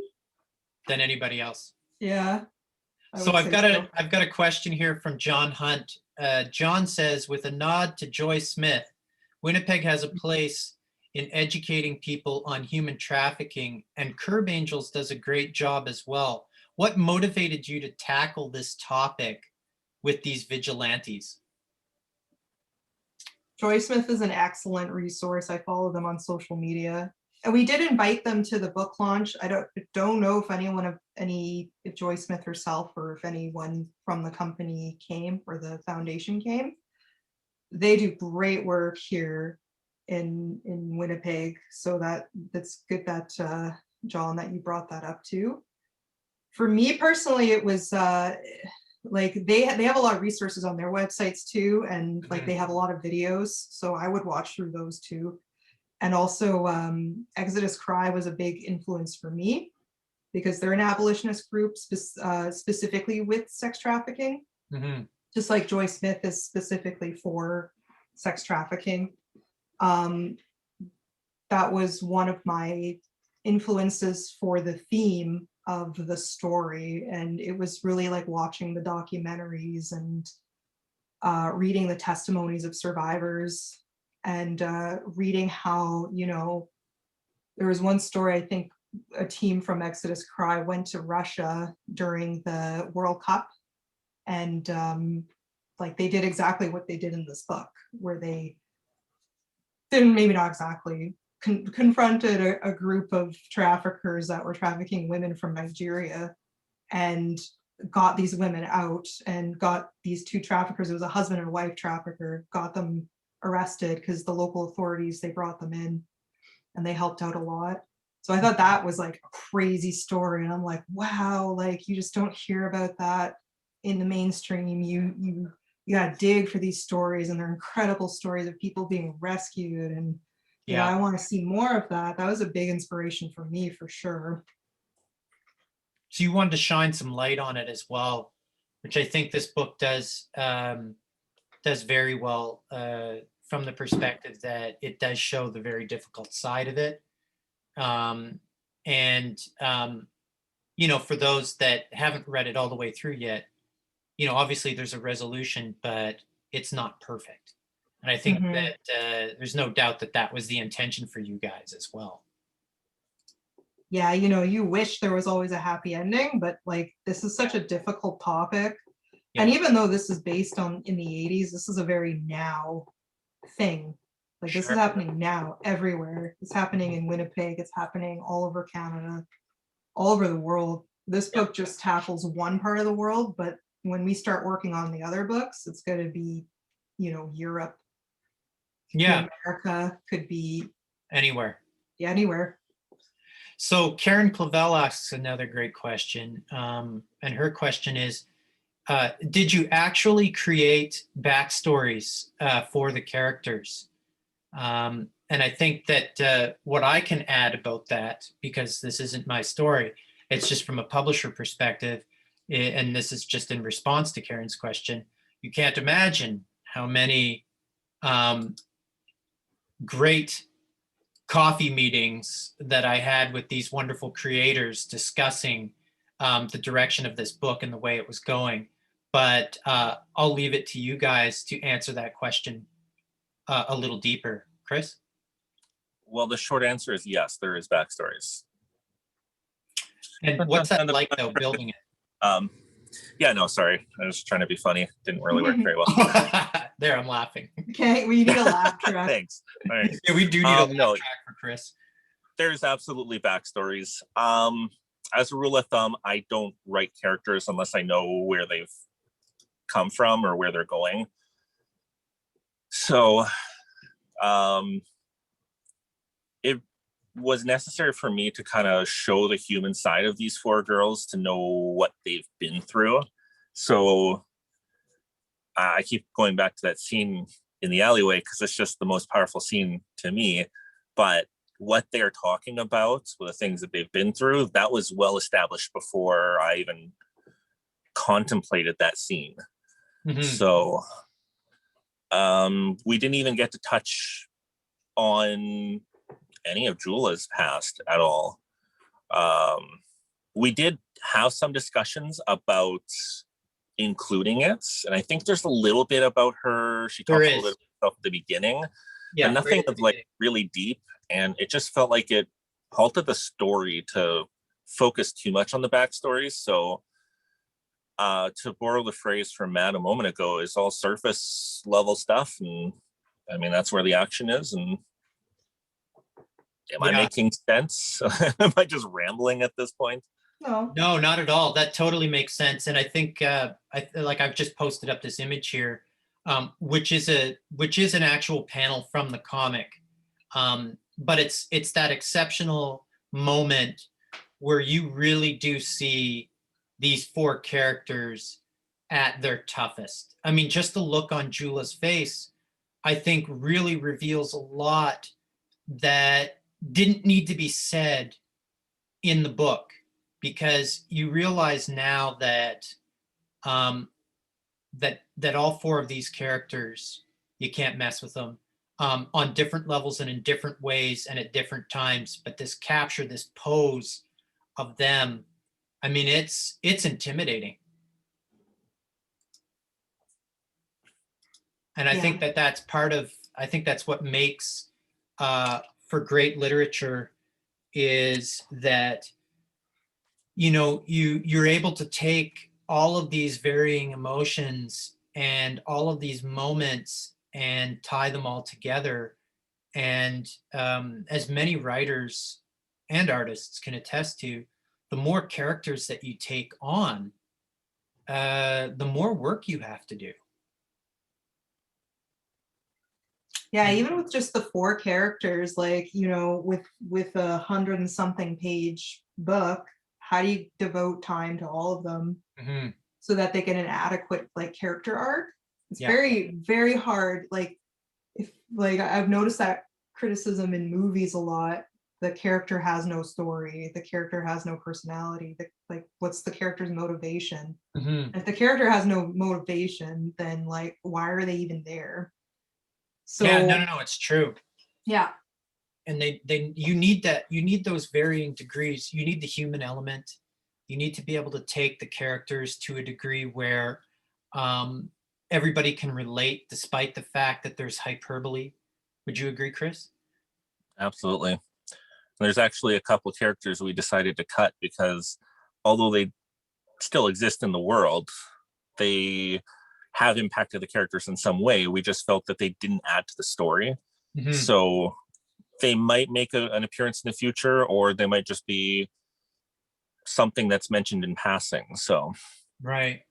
Than anybody else. Yeah. So I've got a question here from John Hunt. John says, with a nod to Joy Smith, Winnipeg has a place in educating people on human trafficking, and Curb Angels does a great job as well. What motivated you to tackle this topic with these vigilantes? Joy Smith is an excellent resource. I follow them on social media. And we did invite them to the book launch. I don't know if Joy Smith herself or if anyone from the company came or the foundation came. They do great work here in Winnipeg. So that's good that John, that you brought that up too. For me personally, it was like they have a lot of resources on their websites too, and like they have a lot of videos, so I would watch through those too. And also Exodus Cry was a big influence for me because they're an abolitionist group specifically with sex trafficking, just like Joy Smith is specifically for sex trafficking. That was one of my influences for the theme of the story, and it was really like watching the documentaries and reading the testimonies of survivors and reading how, you know, there was one story, I think a team from Exodus Cry went to Russia during the World Cup, and like they did exactly what they did in this book, where they didn't, maybe not exactly, confronted a group of traffickers that were trafficking women from Nigeria and got these women out and got these two traffickers, it was a husband and wife trafficker, got them arrested because the local authorities, they brought them in and they helped out a lot. So I thought that was like a crazy story. And I'm like, wow, like you just don't hear about that in the mainstream. You gotta dig for these stories, and they're incredible stories of people being rescued. And you know, I want to see more of that. That was a big inspiration for me, for sure. So you wanted to shine some light on it as well, which I think this book does very well from the perspective that it does show the very difficult side of it. You know, for those that haven't read it all the way through yet, you know, obviously there's a resolution, but it's not perfect. And I think that there's no doubt that that was the intention for you guys as well. Yeah, you know, you wish there was always a happy ending, but like this is such a difficult topic. Yeah. And even though this is based on in the 80s, this is a very now thing. Like this is happening now everywhere. It's happening in Winnipeg. It's happening all over Canada, all over the world. This book just tackles one part of the world, but when we start working on the other books, it's going to be, you know, Europe. Yeah, America, could be anywhere. Yeah, anywhere. So Karen Clavel asks another great question, and her question is, did you actually create backstories for the characters? And I think that what I can add about that, because this isn't my story, it's just from a publisher perspective, and this is just in response to Karen's question, you can't imagine how many great coffee meetings that I had with these wonderful creators discussing the direction of this book and the way it was going. But I'll leave it to you guys to answer that question a little deeper. Chris? Well, the short answer is yes, there is backstories. And what's that like, though, building it? Yeah, no, sorry. I was trying to be funny. Didn't really work very well. There, I'm laughing. Okay, we need a laugh track. Thanks. All right. Yeah, we do need a laugh no, track for Chris. There's absolutely backstories. As a rule of thumb, I don't write characters unless I know where they've come from or where they're going. So it was necessary for me to kind of show the human side of these four girls to know what they've been through. So I keep going back to that scene in the alleyway because it's just the most powerful scene to me. But what they're talking about, the things that they've been through, that was well established before I even contemplated that scene. Mm-hmm. So we didn't even get to touch on any of Jula's past at all. We did have some discussions about including it, and I think there's a little bit about her. She talked a little bit about at the beginning, but nothing of like really deep, and it just felt like it halted the story to focus too much on the backstories. So to borrow the phrase from Matt a moment ago, is all surface level stuff, and I mean that's where the action is. And am I making sense? Am I just rambling at this point? No, not at all. That totally makes sense. And I think I've just posted up this image here, which is an actual panel from the comic. But it's that exceptional moment where you really do see these four characters at their toughest. I mean, just the look on Jula's face, I think really reveals a lot that didn't need to be said in the book, because you realize now that that all four of these characters, you can't mess with them on different levels and in different ways and at different times. But this capture, this pose of them, I mean, it's intimidating. And I think that's part of, I think that's what makes for great literature, is that, you know, you're able to take all of these varying emotions and all of these moments and tie them all together. And as many writers and artists can attest to, the more characters that you take on, the more work you have to do. Yeah, even with just the four characters, like, you know, with 100 and something page book, how do you devote time to all of them so that they get an adequate like character arc? It's very, very hard. Like, if like I've noticed that criticism in movies a lot. The character has no story. The character has no personality. Like, what's the character's motivation? If the character has no motivation, then like, why are they even there? So yeah, no, it's true. Yeah. And you need that. You need those varying degrees. You need the human element. You need to be able to take the characters to a degree where everybody can relate, despite the fact that there's hyperbole. Would you agree, Chris? Absolutely. There's actually a couple of characters we decided to cut because although they still exist in the world, they have impacted the characters in some way. We just felt that they didn't add to the story. So they might make an appearance in the future, or they might just be something that's mentioned in passing. So right.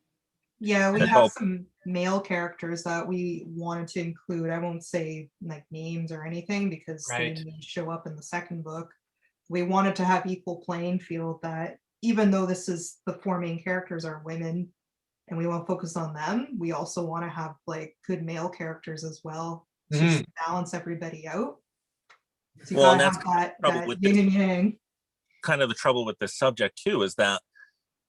Yeah, we have some male characters that we wanted to include. I won't say like names or anything because they didn't show up in the second book. We wanted to have equal playing field, that even though this is the four main characters are women and we want to focus on them, we also want to have like good male characters as well to balance everybody out. So you gotta have that yin and yang. Kind of the trouble with this subject too is that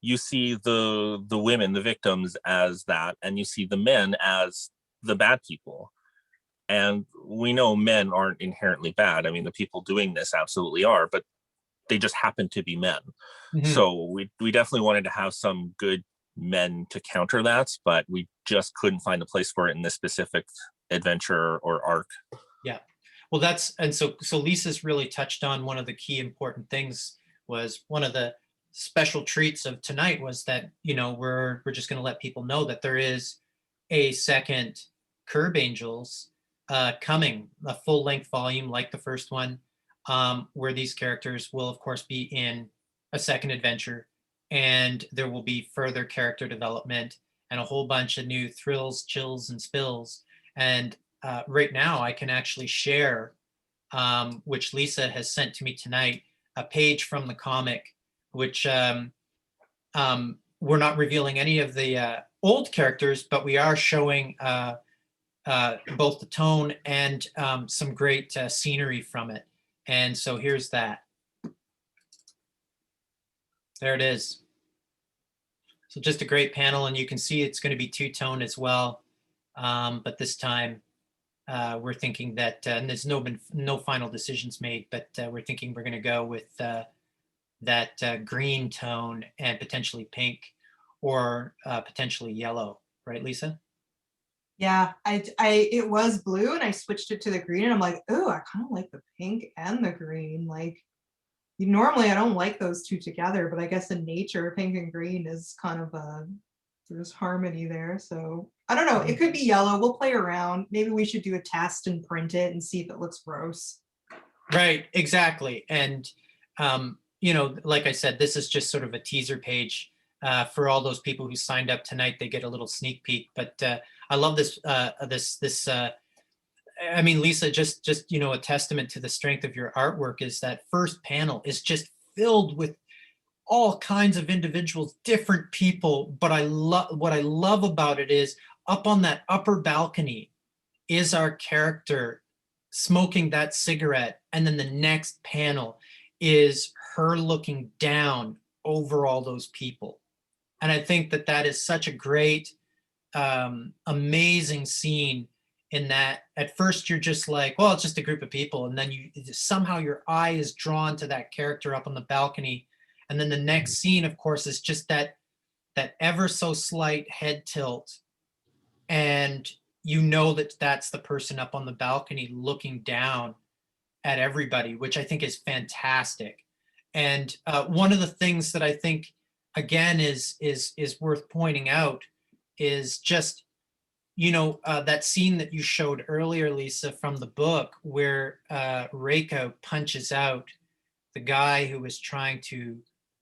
you see the women, the victims, as that, and you see the men as the bad people. And we know men aren't inherently bad. I mean, the people doing this absolutely are, but they just happen to be men. So we definitely wanted to have some good men to counter that, but we just couldn't find a place for it in this specific adventure or arc. Yeah. Well, so Lisa's really touched on one of the key important things. Was one of the special treats of tonight was that, you know, we're just going to let people know that there is a second Curb Angels coming, a full-length volume like the first one, where these characters will of course be in a second adventure, and there will be further character development and a whole bunch of new thrills, chills, and spills. And right now I can actually share, which Lisa has sent to me tonight, a page from the comic, which we're not revealing any of the old characters, but we are showing both the tone and some great scenery from it. And so here's that. There it is. So just a great panel, and you can see it's going to be two-tone as well. But this time we're thinking that, and there's been no final decisions made, but we're thinking we're going to go with that green tone and potentially pink, or potentially yellow, right, Lisa? Yeah, it was blue and I switched it to the green and I'm like, oh, I kind of like the pink and the green. Like, normally I don't like those two together, but I guess in nature, pink and green is kind of there's harmony there. So I don't know, it could be yellow. We'll play around. Maybe we should do a test and print it and see if it looks gross. Right, exactly. And, you know, like I said, this is just sort of a teaser page for all those people who signed up tonight. They get a little sneak peek, but I love this, I mean, Lisa, just, you know, a testament to the strength of your artwork is that first panel is just filled with all kinds of individuals, different people. But what I love about it is up on that upper balcony is our character smoking that cigarette. And then the next panel is her looking down over all those people. And I think that that is such a great, amazing scene, in that at first you're just like, well, it's just a group of people. And then somehow your eye is drawn to that character up on the balcony. And then the next scene, of course, is just that ever so slight head tilt. And you know that that's the person up on the balcony looking down at everybody, which I think is fantastic. And one of the things that I think, again, is worth pointing out is just, you know, that scene that you showed earlier, Lisa, from the book, where Reiko punches out the guy who was trying to,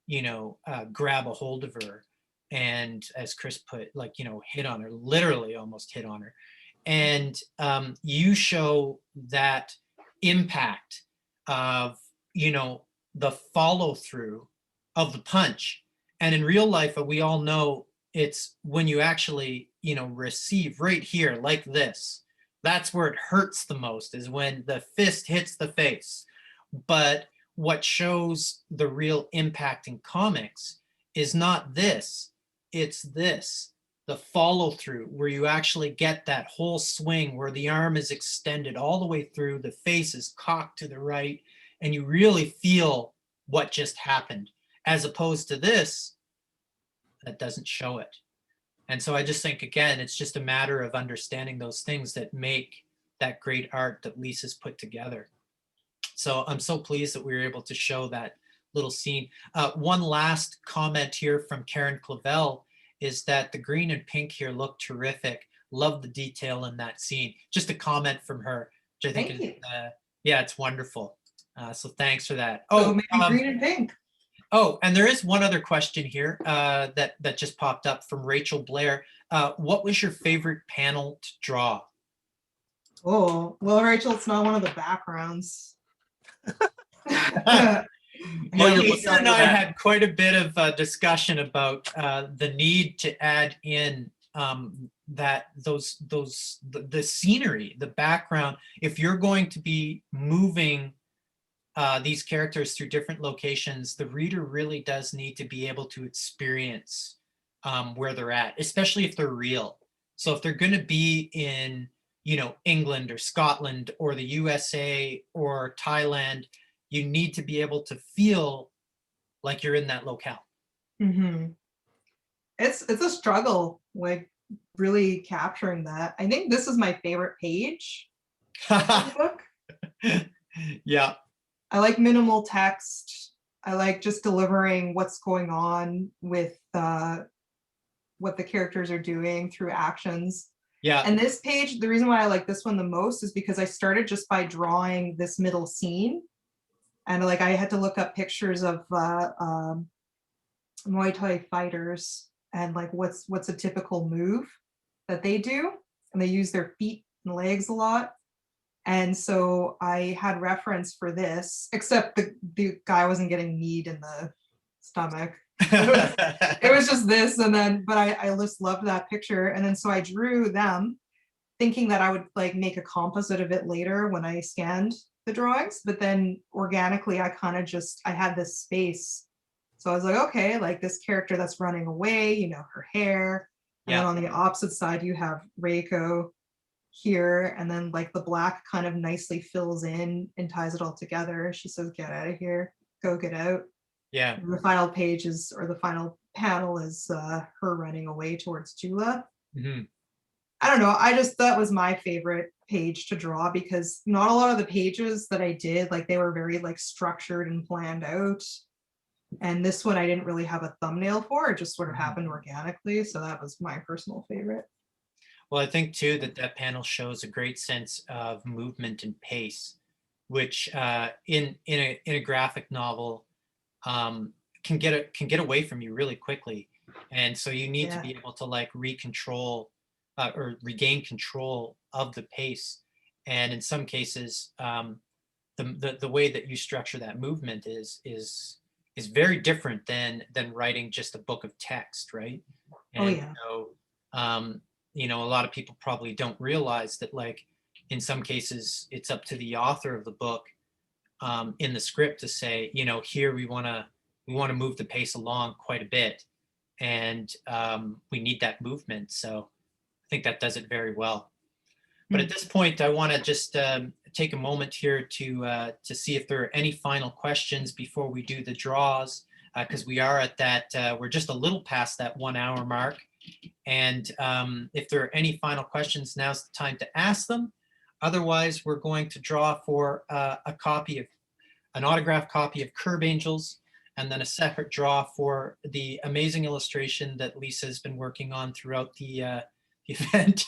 you know, grab a hold of her. And as Chris put, like, you know, hit on her, literally almost hit on her. And you show that impact of, you know, the follow through of the punch. And in real life, we all know it's when you actually, you know, receive right here like this, that's where it hurts the most, is when the fist hits the face. But what shows the real impact in comics is not this, it's this, the follow through, where you actually get that whole swing where the arm is extended all the way through, the face is cocked to the right, and you really feel what just happened, as opposed to this that doesn't show it. And so I just think, again, it's just a matter of understanding those things that make that great art that Lisa's put together. So I'm so pleased that we were able to show that little scene. One last comment here from Karen Clavel is that the green and pink here look terrific. Love the detail in that scene. Just a comment from her, which I think is, yeah, it's wonderful. So thanks for that. Oh, so maybe green and pink. Oh, and there is one other question here that just popped up from Rachel Blair. What was your favorite panel to draw? Oh, well, Rachel, it's not one of the backgrounds. Yeah, Lisa and I had quite a bit of discussion about the need to add in the scenery, the background. If you're going to be moving these characters through different locations, the reader really does need to be able to experience where they're at, especially if they're real. So if they're going to be in, you know, England or Scotland or the USA or Thailand, you need to be able to feel like you're in that locale. Mm-hmm. It's a struggle, like really capturing that. I think this is my favorite page of the book. Yeah. I like minimal text. I like just delivering what's going on with what the characters are doing through actions. Yeah. And this page, the reason why I like this one the most is because I started just by drawing this middle scene. And like I had to look up pictures of Muay Thai fighters and like what's a typical move that they do. And they use their feet and legs a lot. And so I had reference for this, except the guy wasn't getting kneed in the stomach. It was just this, and then, but I just loved that picture. And then so I drew them thinking that I would like make a composite of it later when I scanned the drawings, but then organically I kind of just, I had this space. So I was like, okay, like this character that's running away, you know, her hair. And then on the opposite side, you have Reiko here, and then like the black kind of nicely fills in and ties it all together. She says, get out of here, go get out. Yeah. And the final page is, or the final panel is her running away towards Jula. Mm-hmm. I don't know, I just, that was my favorite page to draw because not a lot of the pages that I did, like they were very like structured and planned out. And this one I didn't really have a thumbnail for, it just sort of happened organically. So that was my personal favorite. Well, I think too that panel shows a great sense of movement and pace, which in a graphic novel can get away from you really quickly, and so you need to be able to like or regain control of the pace. And in some cases, the way that you structure that movement is very different than writing just a book of text, right? And so, you know, a lot of people probably don't realize that, like, in some cases, it's up to the author of the book in the script to say, you know, here we want to move the pace along quite a bit, and we need that movement. So I think that does it very well. But at this point, I want to just take a moment here to see if there are any final questions before we do the draws, because we are at that, we're just a little past that 1 hour mark. And if there are any final questions, now's the time to ask them. Otherwise, we're going to draw for an autographed copy of Curb Angels, and then a separate draw for the amazing illustration that Lisa has been working on throughout the event.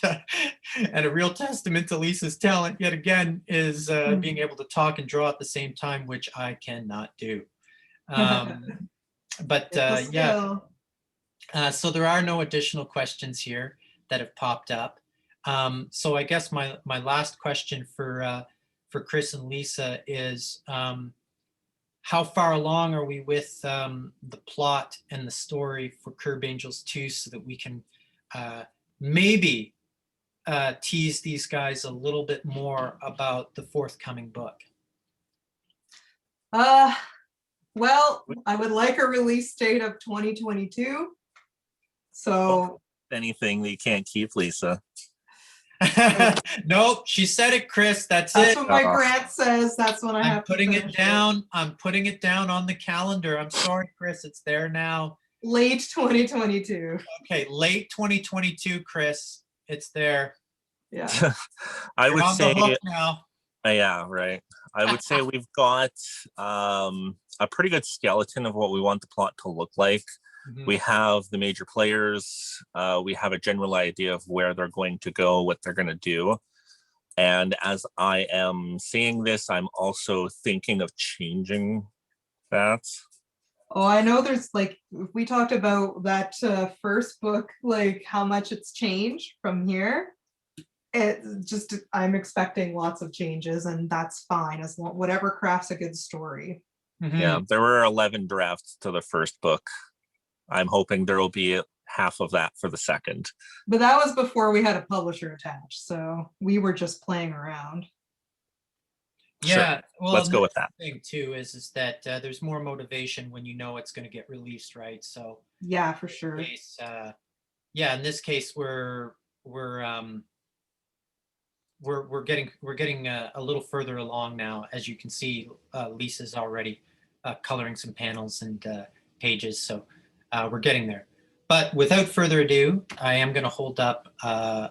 And a real testament to Lisa's talent, yet again, is being able to talk and draw at the same time, which I cannot do. But yeah. So there are no additional questions here that have popped up. So I guess my last question for Chris and Lisa is, how far along are we with the plot and the story for Curb Angels 2, so that we can maybe tease these guys a little bit more about the forthcoming book? Well, I would like a release date of 2022. So anything that you can't keep, Lisa. Nope, she said it, Chris. That's it. That's what my grant says. That's what I have. I'm putting it down. I'm putting it down on the calendar. I'm sorry, Chris. It's there now. Late 2022. Okay, late 2022, Chris. It's there. Yeah. I would say now. Yeah, right. I would say we've got a pretty good skeleton of what we want the plot to look like. Mm-hmm. We have the major players. We have a general idea of where they're going to go, what they're going to do. And as I am seeing this, I'm also thinking of changing that. Oh, I know there's like, we talked about that first book, like how much it's changed from here. It just, I'm expecting lots of changes, and that's fine, as long, whatever crafts a good story. Mm-hmm. Yeah, there were 11 drafts to the first book. I'm hoping there will be half of that for the second. But that was before we had a publisher attached, so we were just playing around. Sure. Yeah, well, Let's go with another that. thing too is that there's more motivation when you know it's going to get released, right? So, Yeah, for sure. case, yeah, in this case, we're um, we're getting a little further along now. As you can see, Lisa's already coloring some panels and pages, so we're getting there. But without further ado, I am going to hold up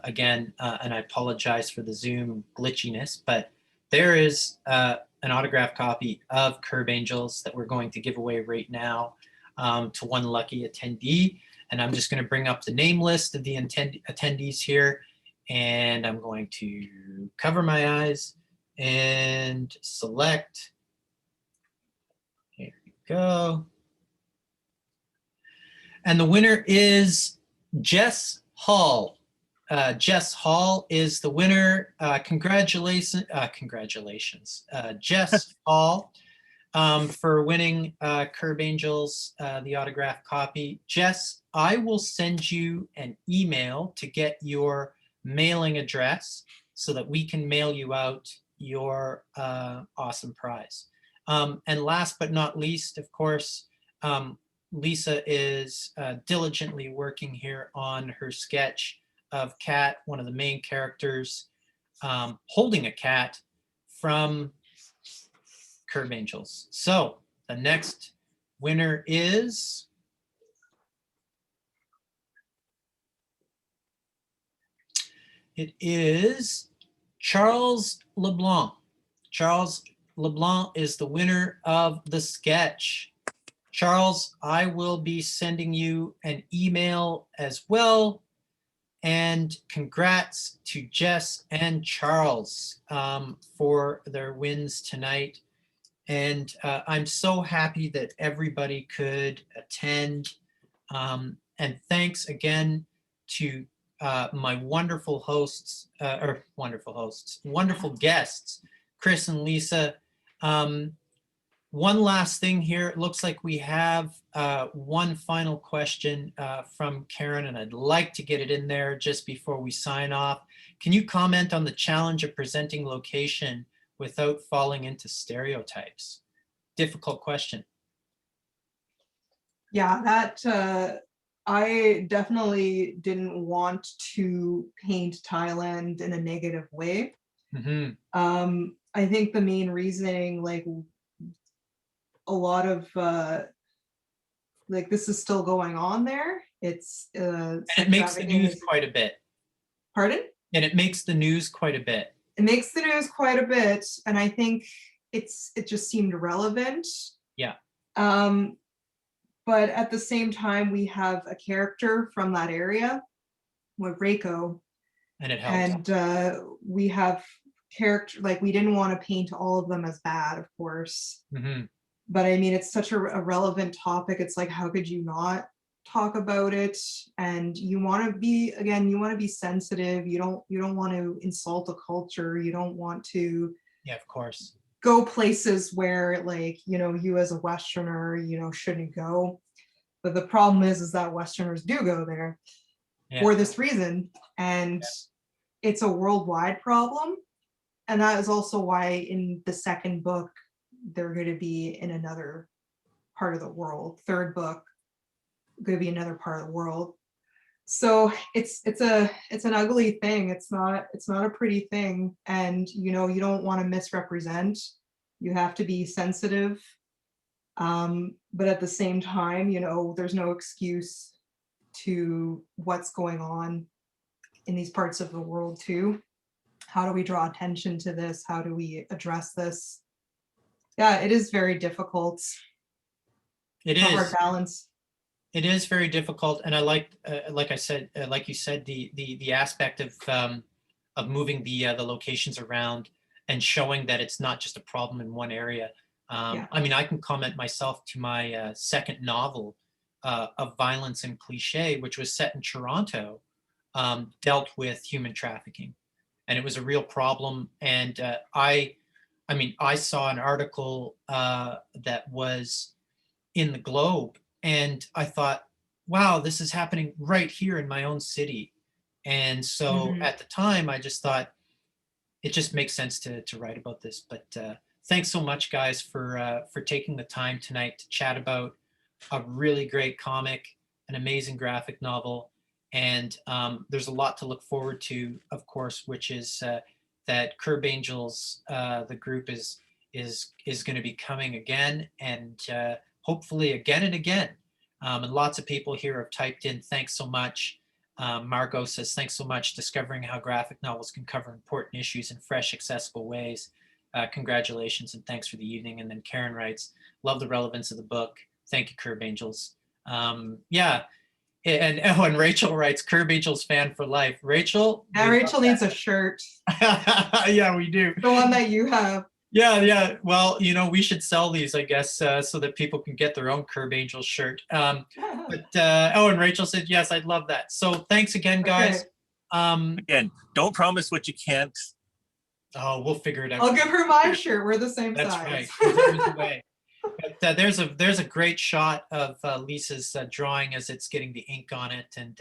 again, and I apologize for the Zoom glitchiness, but there is an autographed copy of Curb Angels that we're going to give away right now to one lucky attendee. And I'm just going to bring up the name list of the attendees here. And I'm going to cover my eyes and select. Here we go. And the winner is Jess Hall. Jess Hall is the winner. Congratulations, Jess Hall, for winning Curb Angels, the autographed copy. Jess, I will send you an email to get your mailing address so that we can mail you out your awesome prize. And last but not least, of course, Lisa is diligently working here on her sketch of Cat, one of the main characters, holding a cat from Curb Angels. So the next winner is Charles LeBlanc. Charles LeBlanc is the winner of the sketch. Charles, I will be sending you an email as well. And congrats to Jess and Charles for their wins tonight. And I'm so happy that everybody could attend. And thanks again to my wonderful hosts, wonderful guests, Chris and Lisa. One last thing here. It looks like we have one final question from Karen, and I'd like to get it in there just before we sign off. Can you comment on the challenge of presenting location without falling into stereotypes? Difficult question. Yeah, that I definitely didn't want to paint Thailand in a negative way. Mm-hmm. I think the main reasoning, like a lot of like this is still going on there. It's and it makes the news quite a bit. Pardon? And it makes the news quite a bit. It makes the news quite a bit, and I think it just seemed relevant. Yeah. But at the same time, we have a character from that area with Reiko, and it helps. And we have character, like we didn't want to paint all of them as bad, of course. Mm-hmm. But I mean, it's such a relevant topic. It's like, how could you not talk about it? And you want to be, again, you want to be sensitive. You don't want to insult a culture. You don't want to, yeah, of course, go places where, like, you as a Westerner, shouldn't go. But the problem is that Westerners do go there for this reason. And it's a worldwide problem. And that is also why in the second book, they're going to be in another part of the world. Third book, going to be another part of the world. So it's an ugly thing. It's not a pretty thing. And you don't want to misrepresent. You have to be sensitive. But at the same time, there's no excuse to what's going on in these parts of the world too. How do we draw attention to this? How do we address this? Yeah, it is very difficult. It is a is hard balance. It is very difficult, and I like I said, like you said, the aspect of moving the locations around and showing that it's not just a problem in one area. I mean, I can comment myself to my second novel of violence and cliche, which was set in Toronto, dealt with human trafficking, and it was a real problem. And I saw an article that was in the Globe, and I thought, wow, this is happening right here in my own city. And so at the time, I just thought, it just makes sense to write about this. But thanks so much, guys, for taking the time tonight to chat about a really great comic, an amazing graphic novel. And there's a lot to look forward to, of course, which is that Curb Angels, the group is going to be coming again, and hopefully again and again. And lots of people here have typed in, thanks so much. Margot says, thanks so much, discovering how graphic novels can cover important issues in fresh, accessible ways. Congratulations and thanks for the evening. And then Karen writes, love the relevance of the book. Thank you, Curb Angels. Yeah. And Rachel writes, Curb Angels fan for life. Rachel? Yeah, Rachel needs a shirt. Yeah, we do. The one that you have. Yeah. Well, we should sell these, I guess, so that people can get their own Curb Angels shirt. And Rachel said, yes, I'd love that. So thanks again, guys. Okay. Again, don't promise what you can't. Oh, we'll figure it out. I'll give her my shirt. We're the same That's size. right. But there's a great shot of Lisa's drawing as it's getting the ink on it. And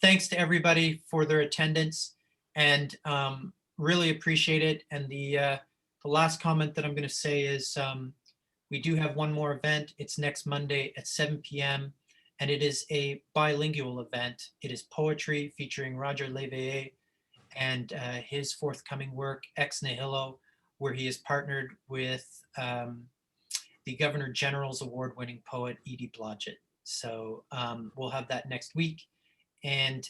thanks to everybody for their attendance, and really appreciate it. And the last comment that I'm going to say is we do have one more event. It's next Monday at 7 p.m. and it is a bilingual event. It is poetry featuring Roger Leveillé and his forthcoming work, Ex Nihilo, where he is partnered with the Governor General's award-winning poet, Edie Blodgett. So we'll have that next week. And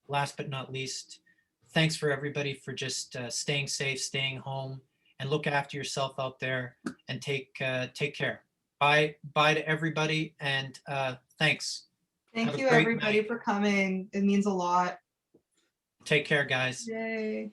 last but not least, thanks for everybody for just staying safe, staying home, and look after yourself out there, and take care. Bye to everybody, and thanks. Thank you, everybody, for coming. It means a lot. Take care, guys. Yay.